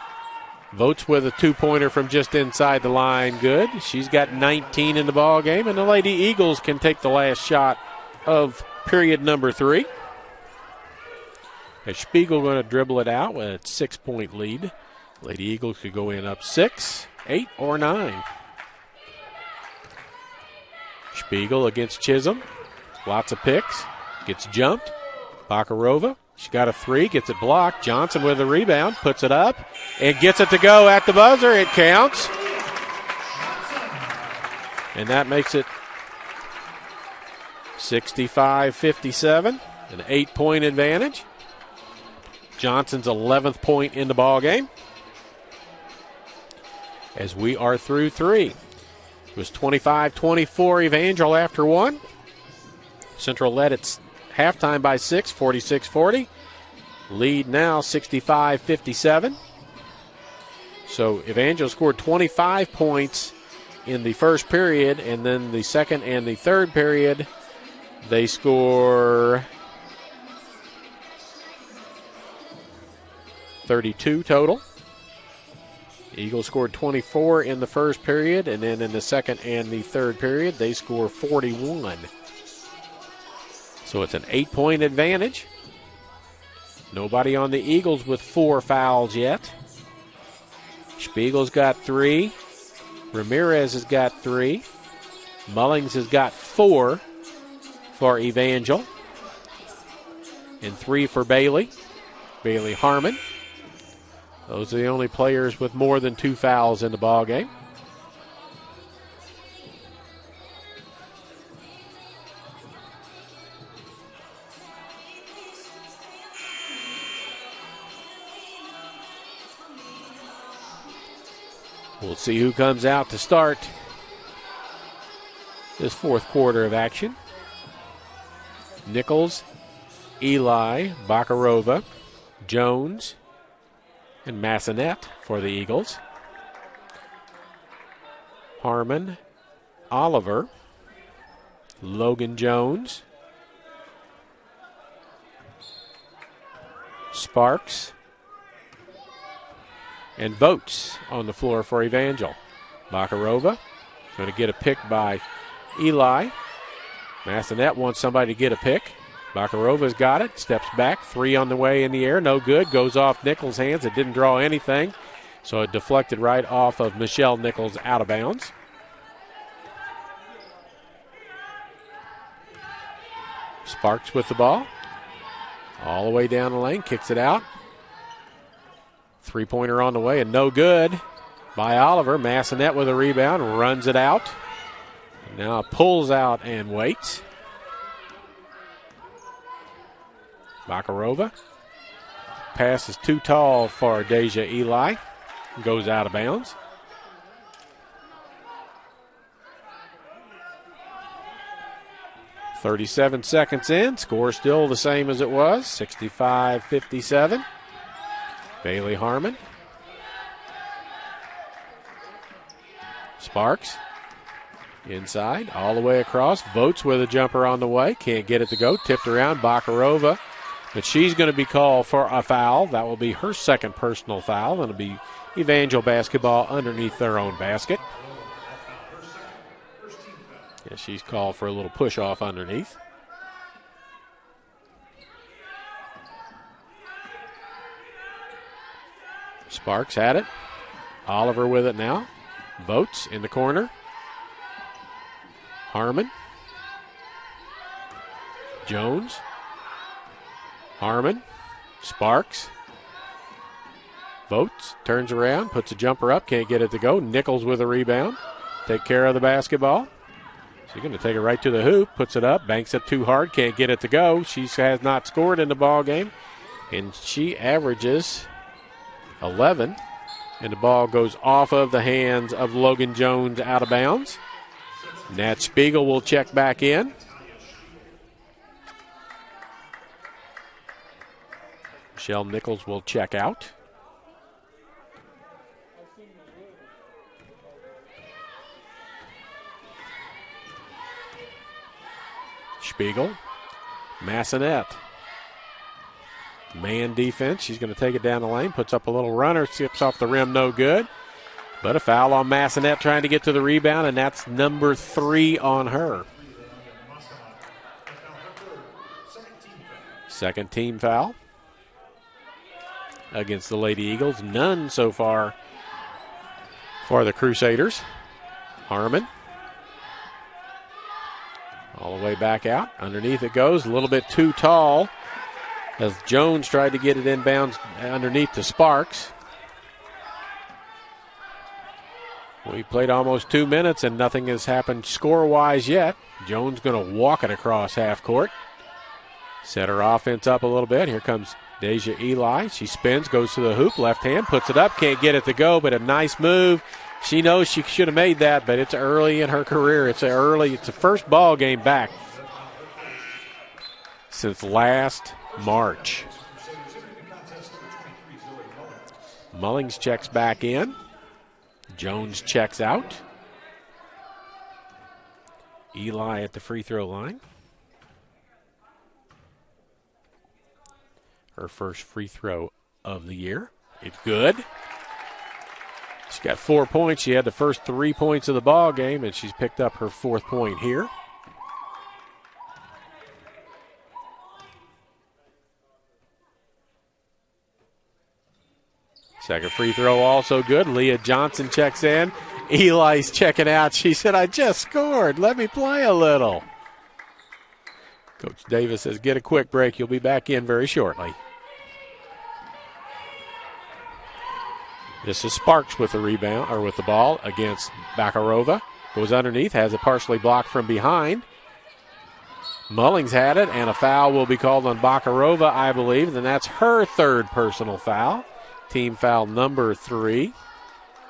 Votes with a 2-pointer from just inside the line. Good. She's got 19 in the ball game, and the Lady Eagles can take the last shot of period number 3. As Spiegel going to dribble it out with a 6-point lead. Lady Eagles could go in up 6, 8, or 9. Spiegel against Chisholm. Lots of picks. Gets jumped. Bakarova. She got a 3, gets it blocked. Johnson with a rebound, puts it up, and gets it to go at the buzzer. It counts. And that makes it 65-57, an 8-point advantage. Johnson's 11th point in the ball game. As we are through 3. It was 25-24 Evangel after 1. Central led its halftime by 6, 46-40. Lead now 65-57. So Evangel scored 25 points in the first period, and then the second and the third period, they score 32 total. Eagles scored 24 in the first period, and then in the second and the third period, they score 41. So it's an 8-point advantage. Nobody on the Eagles with 4 fouls yet. Spiegel's got 3. Ramirez has got 3. Mullings has got 4 for Evangel. And 3 for Bailey. Bailey Harmon. Those are the only players with more than 2 fouls in the ball game. We'll see who comes out to start this fourth quarter of action. Nichols, Eli, Bakarova, Jones, and Massonet for the Eagles. Harmon, Oliver, Logan Jones, Sparks, and Votes on the floor for Evangel. Bakarova going to get a pick by Eli. Massonet wants somebody to get a pick. Bakarova's got it, steps back, 3 on the way in the air, no good, goes off Nichols' hands. It didn't draw anything, so it deflected right off of Michelle Nichols out of bounds. Sparks with the ball. All the way down the lane, kicks it out. Three-pointer on the way and no good by Oliver. Massanet with a rebound, runs it out. Now pulls out and waits. Bakarova. Pass is too tall for Deja Eli. Goes out of bounds. .37 seconds in. Score still the same as it was. 65-57. Bailey Harmon. Sparks. Inside. All the way across. Votes with a jumper on the way. Can't get it to go. Tipped around. Bakarova. But she's going to be called for a foul. That will be her second personal foul. It'll be Evangel basketball underneath their own basket. Yeah, she's called for a little push-off underneath. Sparks had it. Oliver with it now. Votes in the corner. Harmon. Jones. Harmon. Sparks. Votes. Turns around. Puts a jumper up. Can't get it to go. Nichols with a rebound. Take care of the basketball. She's going to take it right to the hoop. Puts it up. Banks it too hard. Can't get it to go. She has not scored in the ball game. And she averages 11. And the ball goes off of the hands of Logan Jones out of bounds. Nat Spiegel will check back in. Michelle Nichols will check out. Spiegel. Massanet. Man defense. She's going to take it down the lane. Puts up a little runner. Skips off the rim. No good. But a foul on Massanet trying to get to the rebound, and that's number 3 on her. Second team foul against the Lady Eagles. None so far for the Crusaders. Harmon. All the way back out. Underneath it goes. A little bit too tall as Jones tried to get it inbounds underneath to Sparks. We played almost 2 minutes and nothing has happened score-wise yet. Jones going to walk it across half court. Set her offense up a little bit. Here comes Deja Eli. She spins, goes to the hoop, left hand, puts it up, can't get it to go, but a nice move. She knows she should have made that, but it's early in her career. It's the first ball game back since last March. Mullings checks back in. Jones checks out. Eli at the free throw line. Her first free throw of the year. It's good. She's got 4 points. She had the first 3 points of the ball game, and she's picked up her 4th point here. Second free throw also good. Leah Johnson checks in. Eli's checking out. She said, I just scored. Let me play a little. Coach Davis says, get a quick break. You'll be back in very shortly. This is Sparks with the rebound, or with the ball against Bakarova. Goes underneath, has it partially blocked from behind. Mullings had it, and a foul will be called on Bakarova, I believe, and that's her 3rd personal foul. Team foul number 3.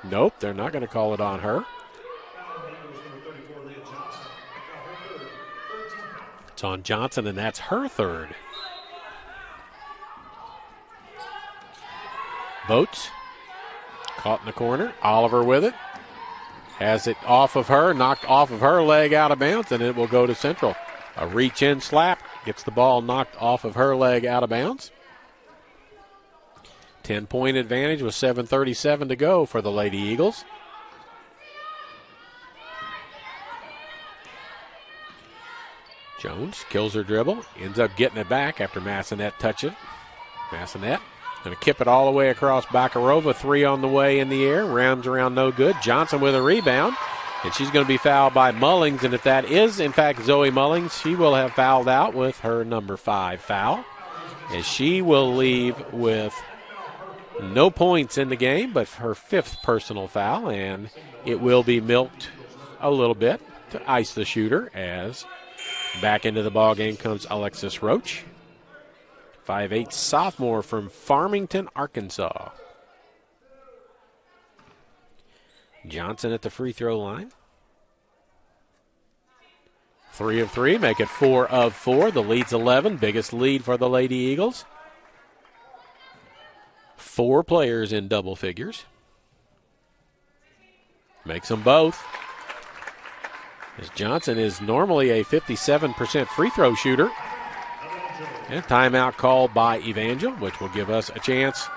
Nope, they're not going to call it on her. It's on Johnson, and that's her 3rd. Votes. Caught in the corner. Oliver with it. Has it off of her, knocked off of her leg out of bounds, and it will go to Central. A reach-in slap. Gets the ball knocked off of her leg out of bounds. 10-point advantage with 7:37 to go for the Lady Eagles. Jones kills her dribble. Ends up getting it back after Massanet touches it. Massanet going to kip it all the way across Bakarova. 3 on the way in the air. Rounds around no good. Johnson with a rebound. And she's going to be fouled by Mullings, and if that is, in fact, Zoe Mullings, she will have fouled out with her number 5 foul, as she will leave with no points in the game, but her 5th personal foul, and it will be milked a little bit to ice the shooter, as back into the ball game comes Alexis Roach, 5'8" sophomore from Farmington, Arkansas. Johnson at the free throw line. 3 of 3, make it 4 of 4. The lead's 11, biggest lead for the Lady Eagles. 4 players in double figures. Makes them both. As Johnson is normally a 57% free throw shooter. And timeout called by Evangel, which will give us a chance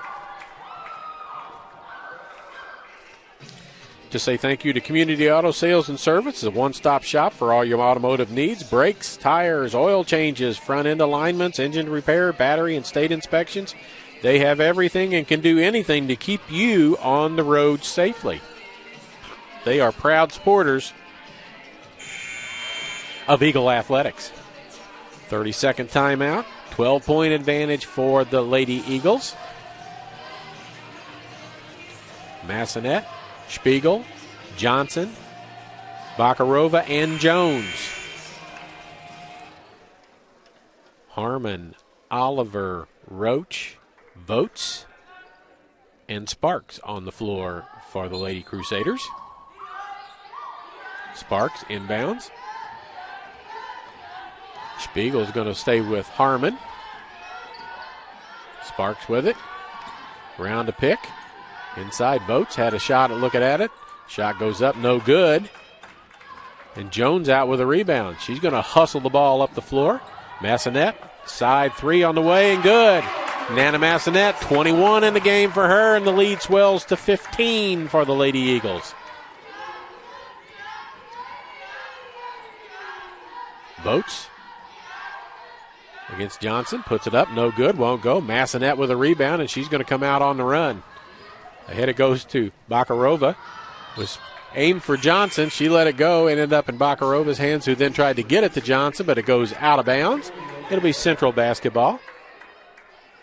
to say thank you to Community Auto Sales and Service, a one-stop shop for all your automotive needs: brakes, tires, oil changes, front-end alignments, engine repair, battery and state inspections. They have everything and can do anything to keep you on the road safely. They are proud supporters of Eagle Athletics. 30-second timeout, 12-point advantage for the Lady Eagles. Massanet, Spiegel, Johnson, Bakarova, and Jones. Harmon, Oliver, Roach, Votes, and Sparks on the floor for the Lady Crusaders. Sparks inbounds. Spiegel's going to stay with Harmon. Sparks with it. Round to pick. Inside, Votes had a shot at looking at it. Shot goes up, no good. And Jones out with a rebound. She's going to hustle the ball up the floor. Massanet, side 3 on the way, and good. Nana Massanet, 21 in the game for her, and the lead swells to 15 for the Lady Eagles. Votes against Johnson, puts it up, no good, won't go. Massanet with a rebound, and she's going to come out on the run. Ahead it goes to Bakarova. Was aimed for Johnson. She let it go, ended up in Bakarova's hands, who then tried to get it to Johnson, but it goes out of bounds. It'll be Central basketball.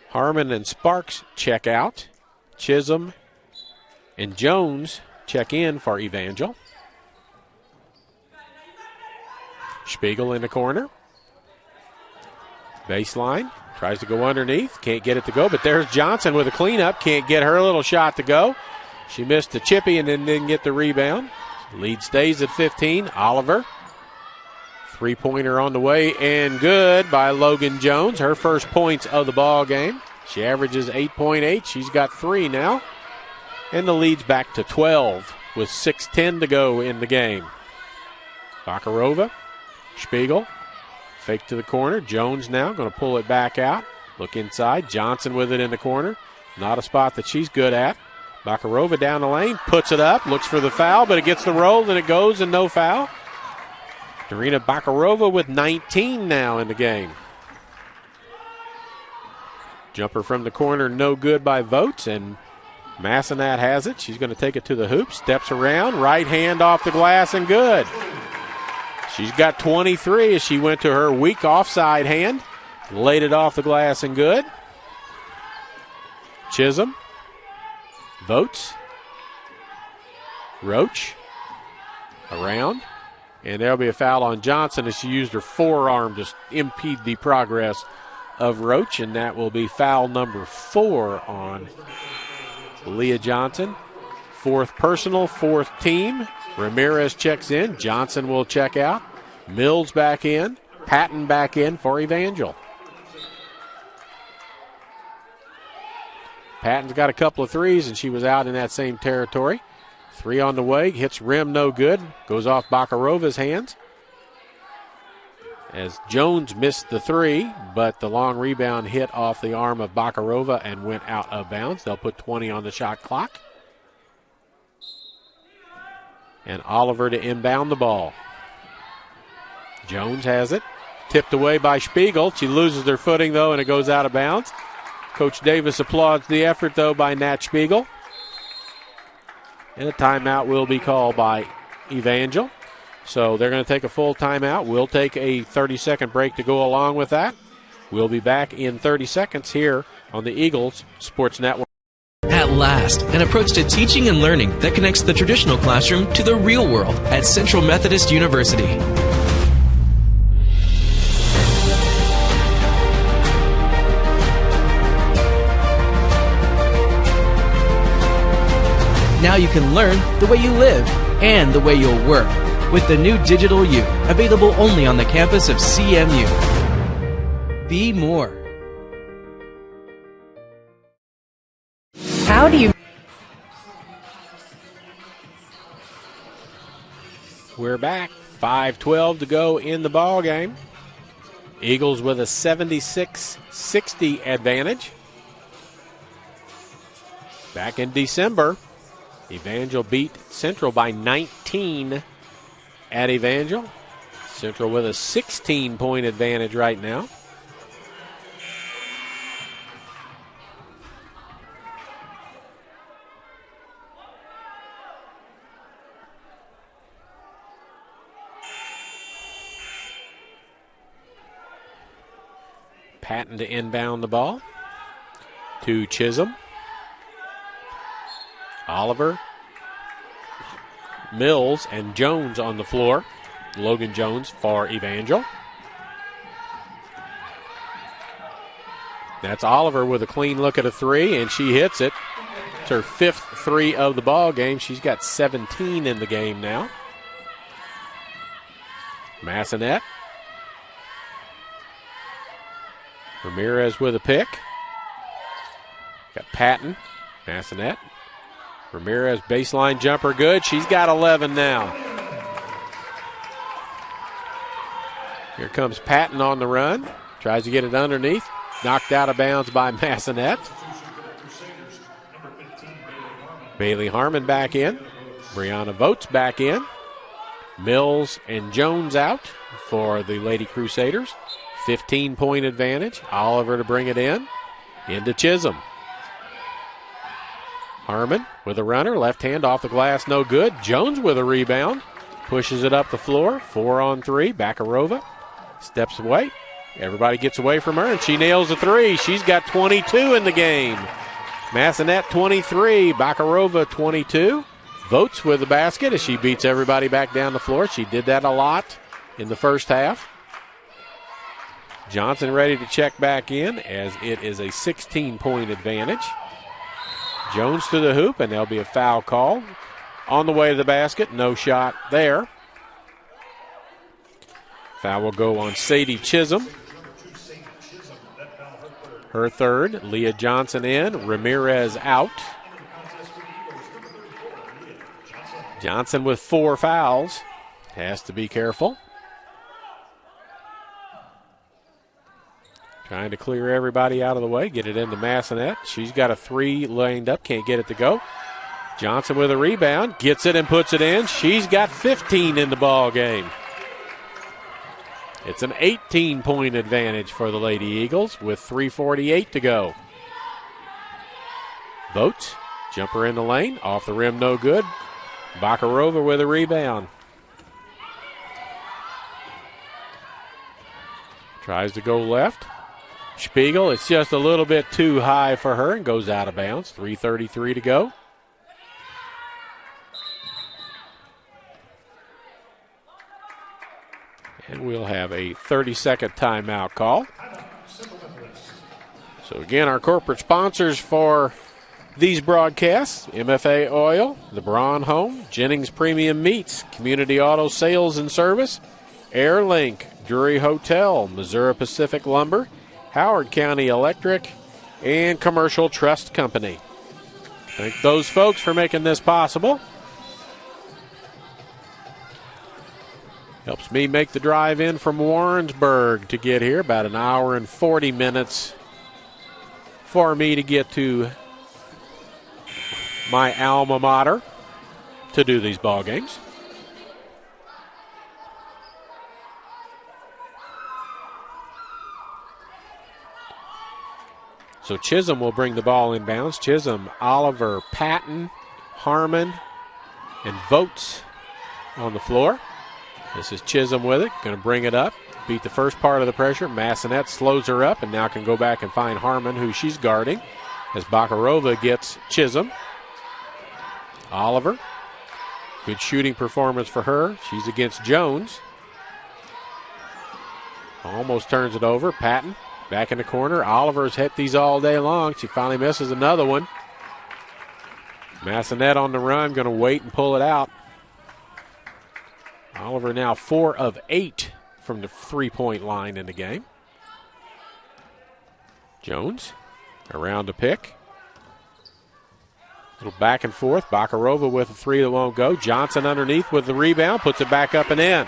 Harmon and Sparks check out. Chisholm and Jones check in for Evangel. Spiegel in the corner. Baseline. Tries to go underneath. Can't get it to go, but there's Johnson with a cleanup. Can't get her little shot to go. She missed the chippy and then didn't get the rebound. Lead stays at 15. Oliver. Three-pointer on the way and good by Logan Jones. Her first points of the ball game. She averages 8.8. She's got 3 now. And the lead's back to 12 with 6:10 to go in the game. Bakarova. Spiegel. Fake to the corner. Jones now going to pull it back out. Look inside. Johnson with it in the corner. Not a spot that she's good at. Bakarova down the lane. Puts it up. Looks for the foul, but it gets the roll, and it goes, and no foul. Darina Bakarova with 19 now in the game. Jumper from the corner, no good by Votes, and Massanet has it. She's going to take it to the hoop. Steps around. Right hand off the glass, and good. She's got 23 as she went to her weak offside hand. Laid it off the glass and good. Chisholm. Votes. Roach. Around. And there'll be a foul on Johnson as she used her forearm to impede the progress of Roach. And that will be foul number 4 on Leah Johnson. 4th personal, 4th team. Ramirez checks in. Johnson will check out. Mills back in. Patton back in for Evangel. Patton's got a couple of threes, and she was out in that same territory. 3 on the way. Hits rim, no good. Goes off Bakarova's hands. As Jones missed the 3, but the long rebound hit off the arm of Bakarova and went out of bounds. They'll put 20 on the shot clock. And Oliver to inbound the ball. Jones has it. Tipped away by Spiegel. She loses her footing, though, and it goes out of bounds. Coach Davis applauds the effort, though, by Nat Spiegel. And a timeout will be called by Evangel. So they're going to take a full timeout. We'll take a 30-second break to go along with that. We'll be back in 30 seconds here on the Eagles Sports Network. At last, an approach to teaching and learning that connects the traditional classroom to the real world at Central Methodist University. Now you can learn the way you live and the way you'll work with the new Digital U, available only on the campus of CMU. Be more. How do you... We're back. 5:12 to go in the ball game. Eagles with a 76-60 advantage. Back in December, Evangel beat Central by 19 at Evangel. Central with a 16-point advantage right now. Patton to inbound the ball to Chisholm. Oliver, Mills, and Jones on the floor. Logan Jones for Evangel. That's Oliver with a clean look at a three, and she hits it. It's her fifth three of the ball game. She's got 17 in the game now. Massonet. Ramirez with a pick. Got Patton. Massonet. Ramirez baseline jumper good. She's got 11 now. Here comes Patton on the run. Tries to get it underneath. Knocked out of bounds by Massonet. Bailey Harmon back in. Brianna Votes back in. Mills and Jones out for the Lady Crusaders. 15-point advantage. Oliver to bring it in. Into Chisholm. Harmon with a runner. Left hand off the glass, no good. Jones with a rebound. Pushes it up the floor. 4-on-3. Bakarova steps away. Everybody gets away from her, and she nails a three. She's got 22 in the game. Massonet 23. Bakarova 22. Votes with the basket as she beats everybody back down the floor. She did that a lot in the first half. Johnson ready to check back in as it is a 16-point advantage. Jones to the hoop, and there'll be a foul call. On the way to the basket, no shot there. Foul will go on Sadie Chisholm. Her third. Leah Johnson in. Ramirez out. Johnson with 4 fouls. Has to be careful. Trying to clear everybody out of the way. Get it into Massonet. She's got a three lined up. Can't get it to go. Johnson with a rebound. Gets it and puts it in. She's got 15 in the ball game. It's an 18-point advantage for the Lady Eagles with 3:48 to go. Votes. Jumper in the lane. Off the rim, no good. Bakarova with a rebound. Tries to go left. Spiegel, it's just a little bit too high for her and goes out of bounds. 3:33 to go. And we'll have a 30-second timeout call. So again, our corporate sponsors for these broadcasts: MFA Oil, the Braun Home, Jennings Premium Meats, Community Auto Sales and Service, Airlink, Drury Hotel, Missouri Pacific Lumber, Howard County Electric, and Commercial Trust Company. Thank those folks for making this possible. Helps me make the drive in from Warrensburg to get here. About an hour and 40 minutes for me to get to my alma mater to do these ball games. So Chisholm will bring the ball inbounds. Chisholm, Oliver, Patton, Harmon, and Votes on the floor. This is Chisholm with it, going to bring it up, beat the first part of the pressure. Massenet slows her up and now can go back and find Harmon, who she's guarding, as Bakarova gets Chisholm. Oliver, good shooting performance for her. She's against Jones. Almost turns it over. Patton back in the corner. Oliver's hit these all day long. She finally misses another one. Massenet on the run, going to wait and pull it out. Oliver now 4 of 8 from the three-point line in the game. Jones around the pick. Little back and forth. Bakarova with a three that won't go. Johnson underneath with the rebound. Puts it back up and in.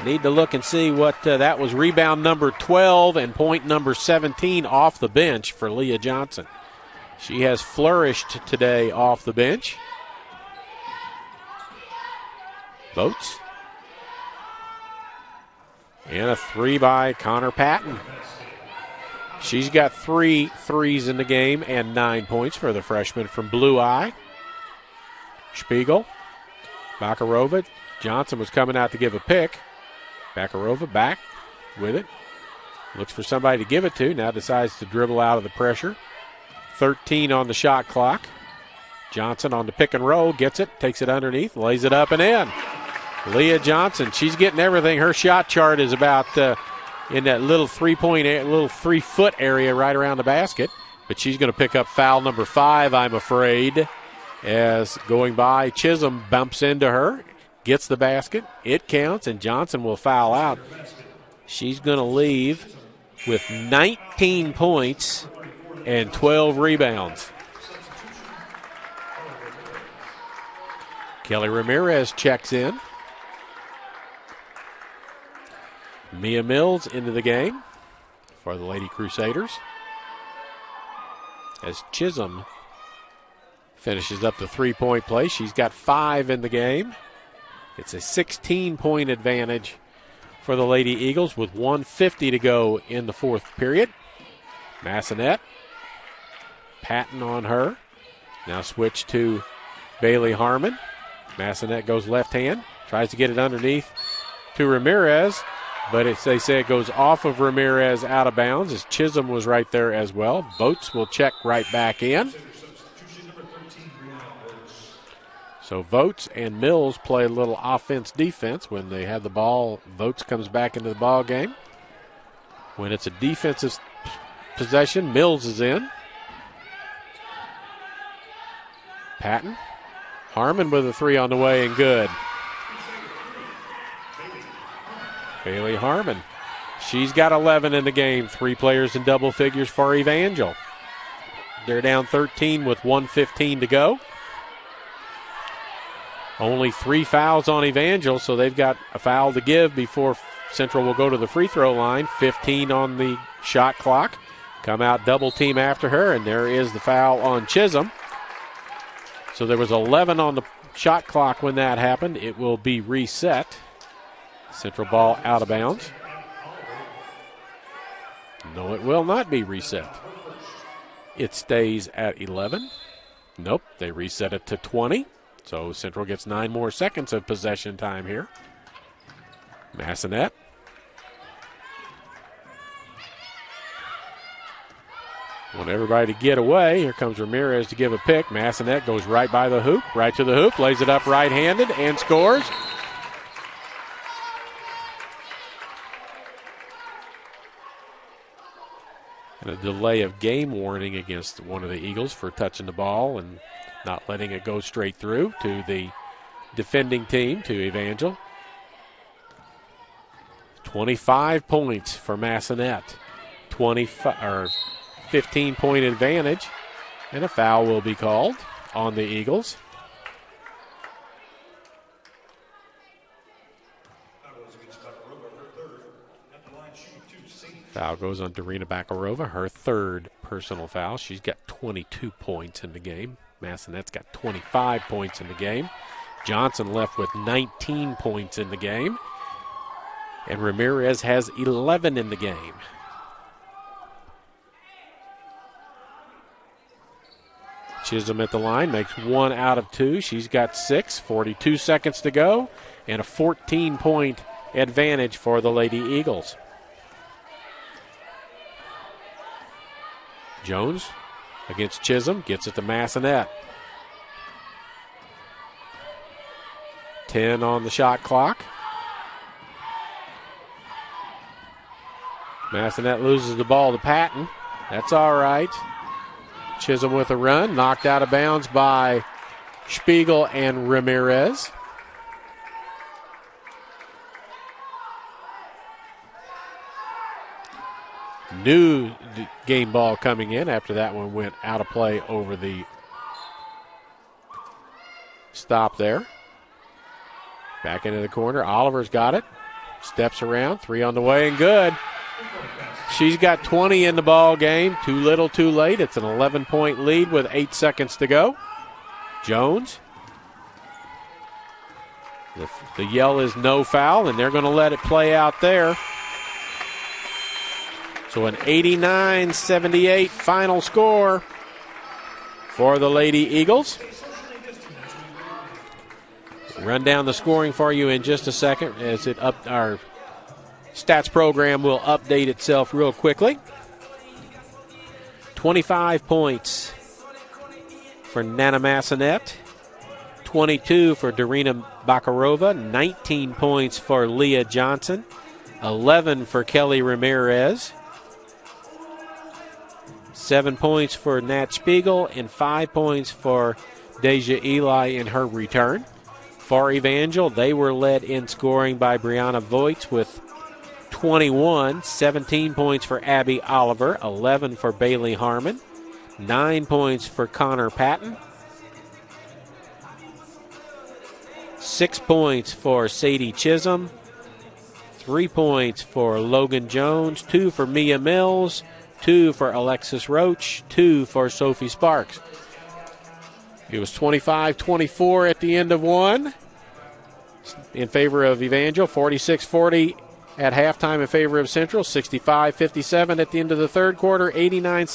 Need to look and see what that was. Rebound number 12 and point number 17 off the bench for Leah Johnson. She has flourished today off the bench. Votes. And a three by Connor Patton. She's got 3 threes in the game and 9 points for the freshman from Blue Eye. Spiegel. Bakarova. Johnson was coming out to give a pick. Bakarova back with it. Looks for somebody to give it to. Now decides to dribble out of the pressure. 13 on the shot clock. Johnson on the pick and roll. Gets it. Takes it underneath. Lays it up and in. Leah Johnson. She's getting everything. Her shot chart is about in that little 3-foot area right around the basket. But she's going to pick up foul number 5, I'm afraid. As going by, Chisholm bumps into her. Gets the basket. It counts, and Johnson will foul out. She's going to leave with 19 points and 12 rebounds. Kelly Ramirez checks in. Mia Mills into the game for the Lady Crusaders. As Chisholm finishes up the three-point play. She's got 5 in the game. It's a 16-point advantage for the Lady Eagles with 1:50 to go in the fourth period. Massenet. Patton on her. Now switch to Bailey Harmon. Massenet goes left hand. Tries to get it underneath to Ramirez. But they say it goes off of Ramirez out of bounds as Chisholm was right there as well. Votes will check right back in. So Votes and Mills play a little offense-defense. When they have the ball, Votes comes back into the ball game. When it's a defensive possession, Mills is in. Patton. Harmon with a three on the way and good. Bailey Harmon. She's got 11 in the game. 3 players in double figures for Evangel. They're down 13 with 1:15 to go. Only 3 fouls on Evangel, so they've got a foul to give before Central will go to the free throw line. 15 on the shot clock. Come out double team after her, and there is the foul on Chisholm. So there was 11 on the shot clock when that happened. It will be reset. Central ball out of bounds. No, it will not be reset. It stays at 11. Nope, they reset it to 20. So Central gets 9 more seconds of possession time here. Massenet. Want everybody to get away. Here comes Ramirez to give a pick. Massenet goes right by the hoop, right to the hoop, lays it up right-handed and scores. And a delay of game warning against one of the Eagles for touching the ball and not letting it go straight through to the defending team, to Evangel. 25 points for Massenet. 15-point advantage. And a foul will be called on the Eagles. Foul goes on Darina Bakarova, her 3rd personal foul. She's got 22 points in the game. Massenet's got 25 points in the game. Johnson left with 19 points in the game. And Ramirez has 11 in the game. Chisholm at the line makes 1 out of 2. She's got 6, 42 seconds to go. and a 14-point advantage for the Lady Eagles. Jones against Chisholm, gets it to Massanet. 10 on the shot clock. Massanet loses the ball to Patton. That's all right. Chisholm with a run, knocked out of bounds by Spiegel and Ramirez. New game ball coming in after that one went out of play over the stop there. Back into the corner. Oliver's got it. Steps around. 3 on the way and good. She's got 20 in the ball game. Too little, too late. It's an 11-point lead with 8 seconds to go. Jones. The yell is no foul, and they're going to let it play out there. So an 89-78 final score for the Lady Eagles. Run down the scoring for you in just a second as our stats program will update itself real quickly. 25 points for Nana Massanet, 22 for Darina Bakarova, 19 points for Leah Johnson, 11 for Kelly Ramirez, 7 points for Nat Spiegel, and 5 points for Deja Eli in her return. For Evangel, they were led in scoring by Brianna Voigt with 21, 17 points for Abby Oliver, 11 for Bailey Harmon, 9 points for Connor Patton, 6 points for Sadie Chisholm, 3 points for Logan Jones, 2 for Mia Mills, 2 for Alexis Roach, 2 for Sophie Sparks. It was 25-24 at the end of one in favor of Evangel, 46-40 at halftime in favor of Central, 65-57 at the end of the third quarter, 89-7.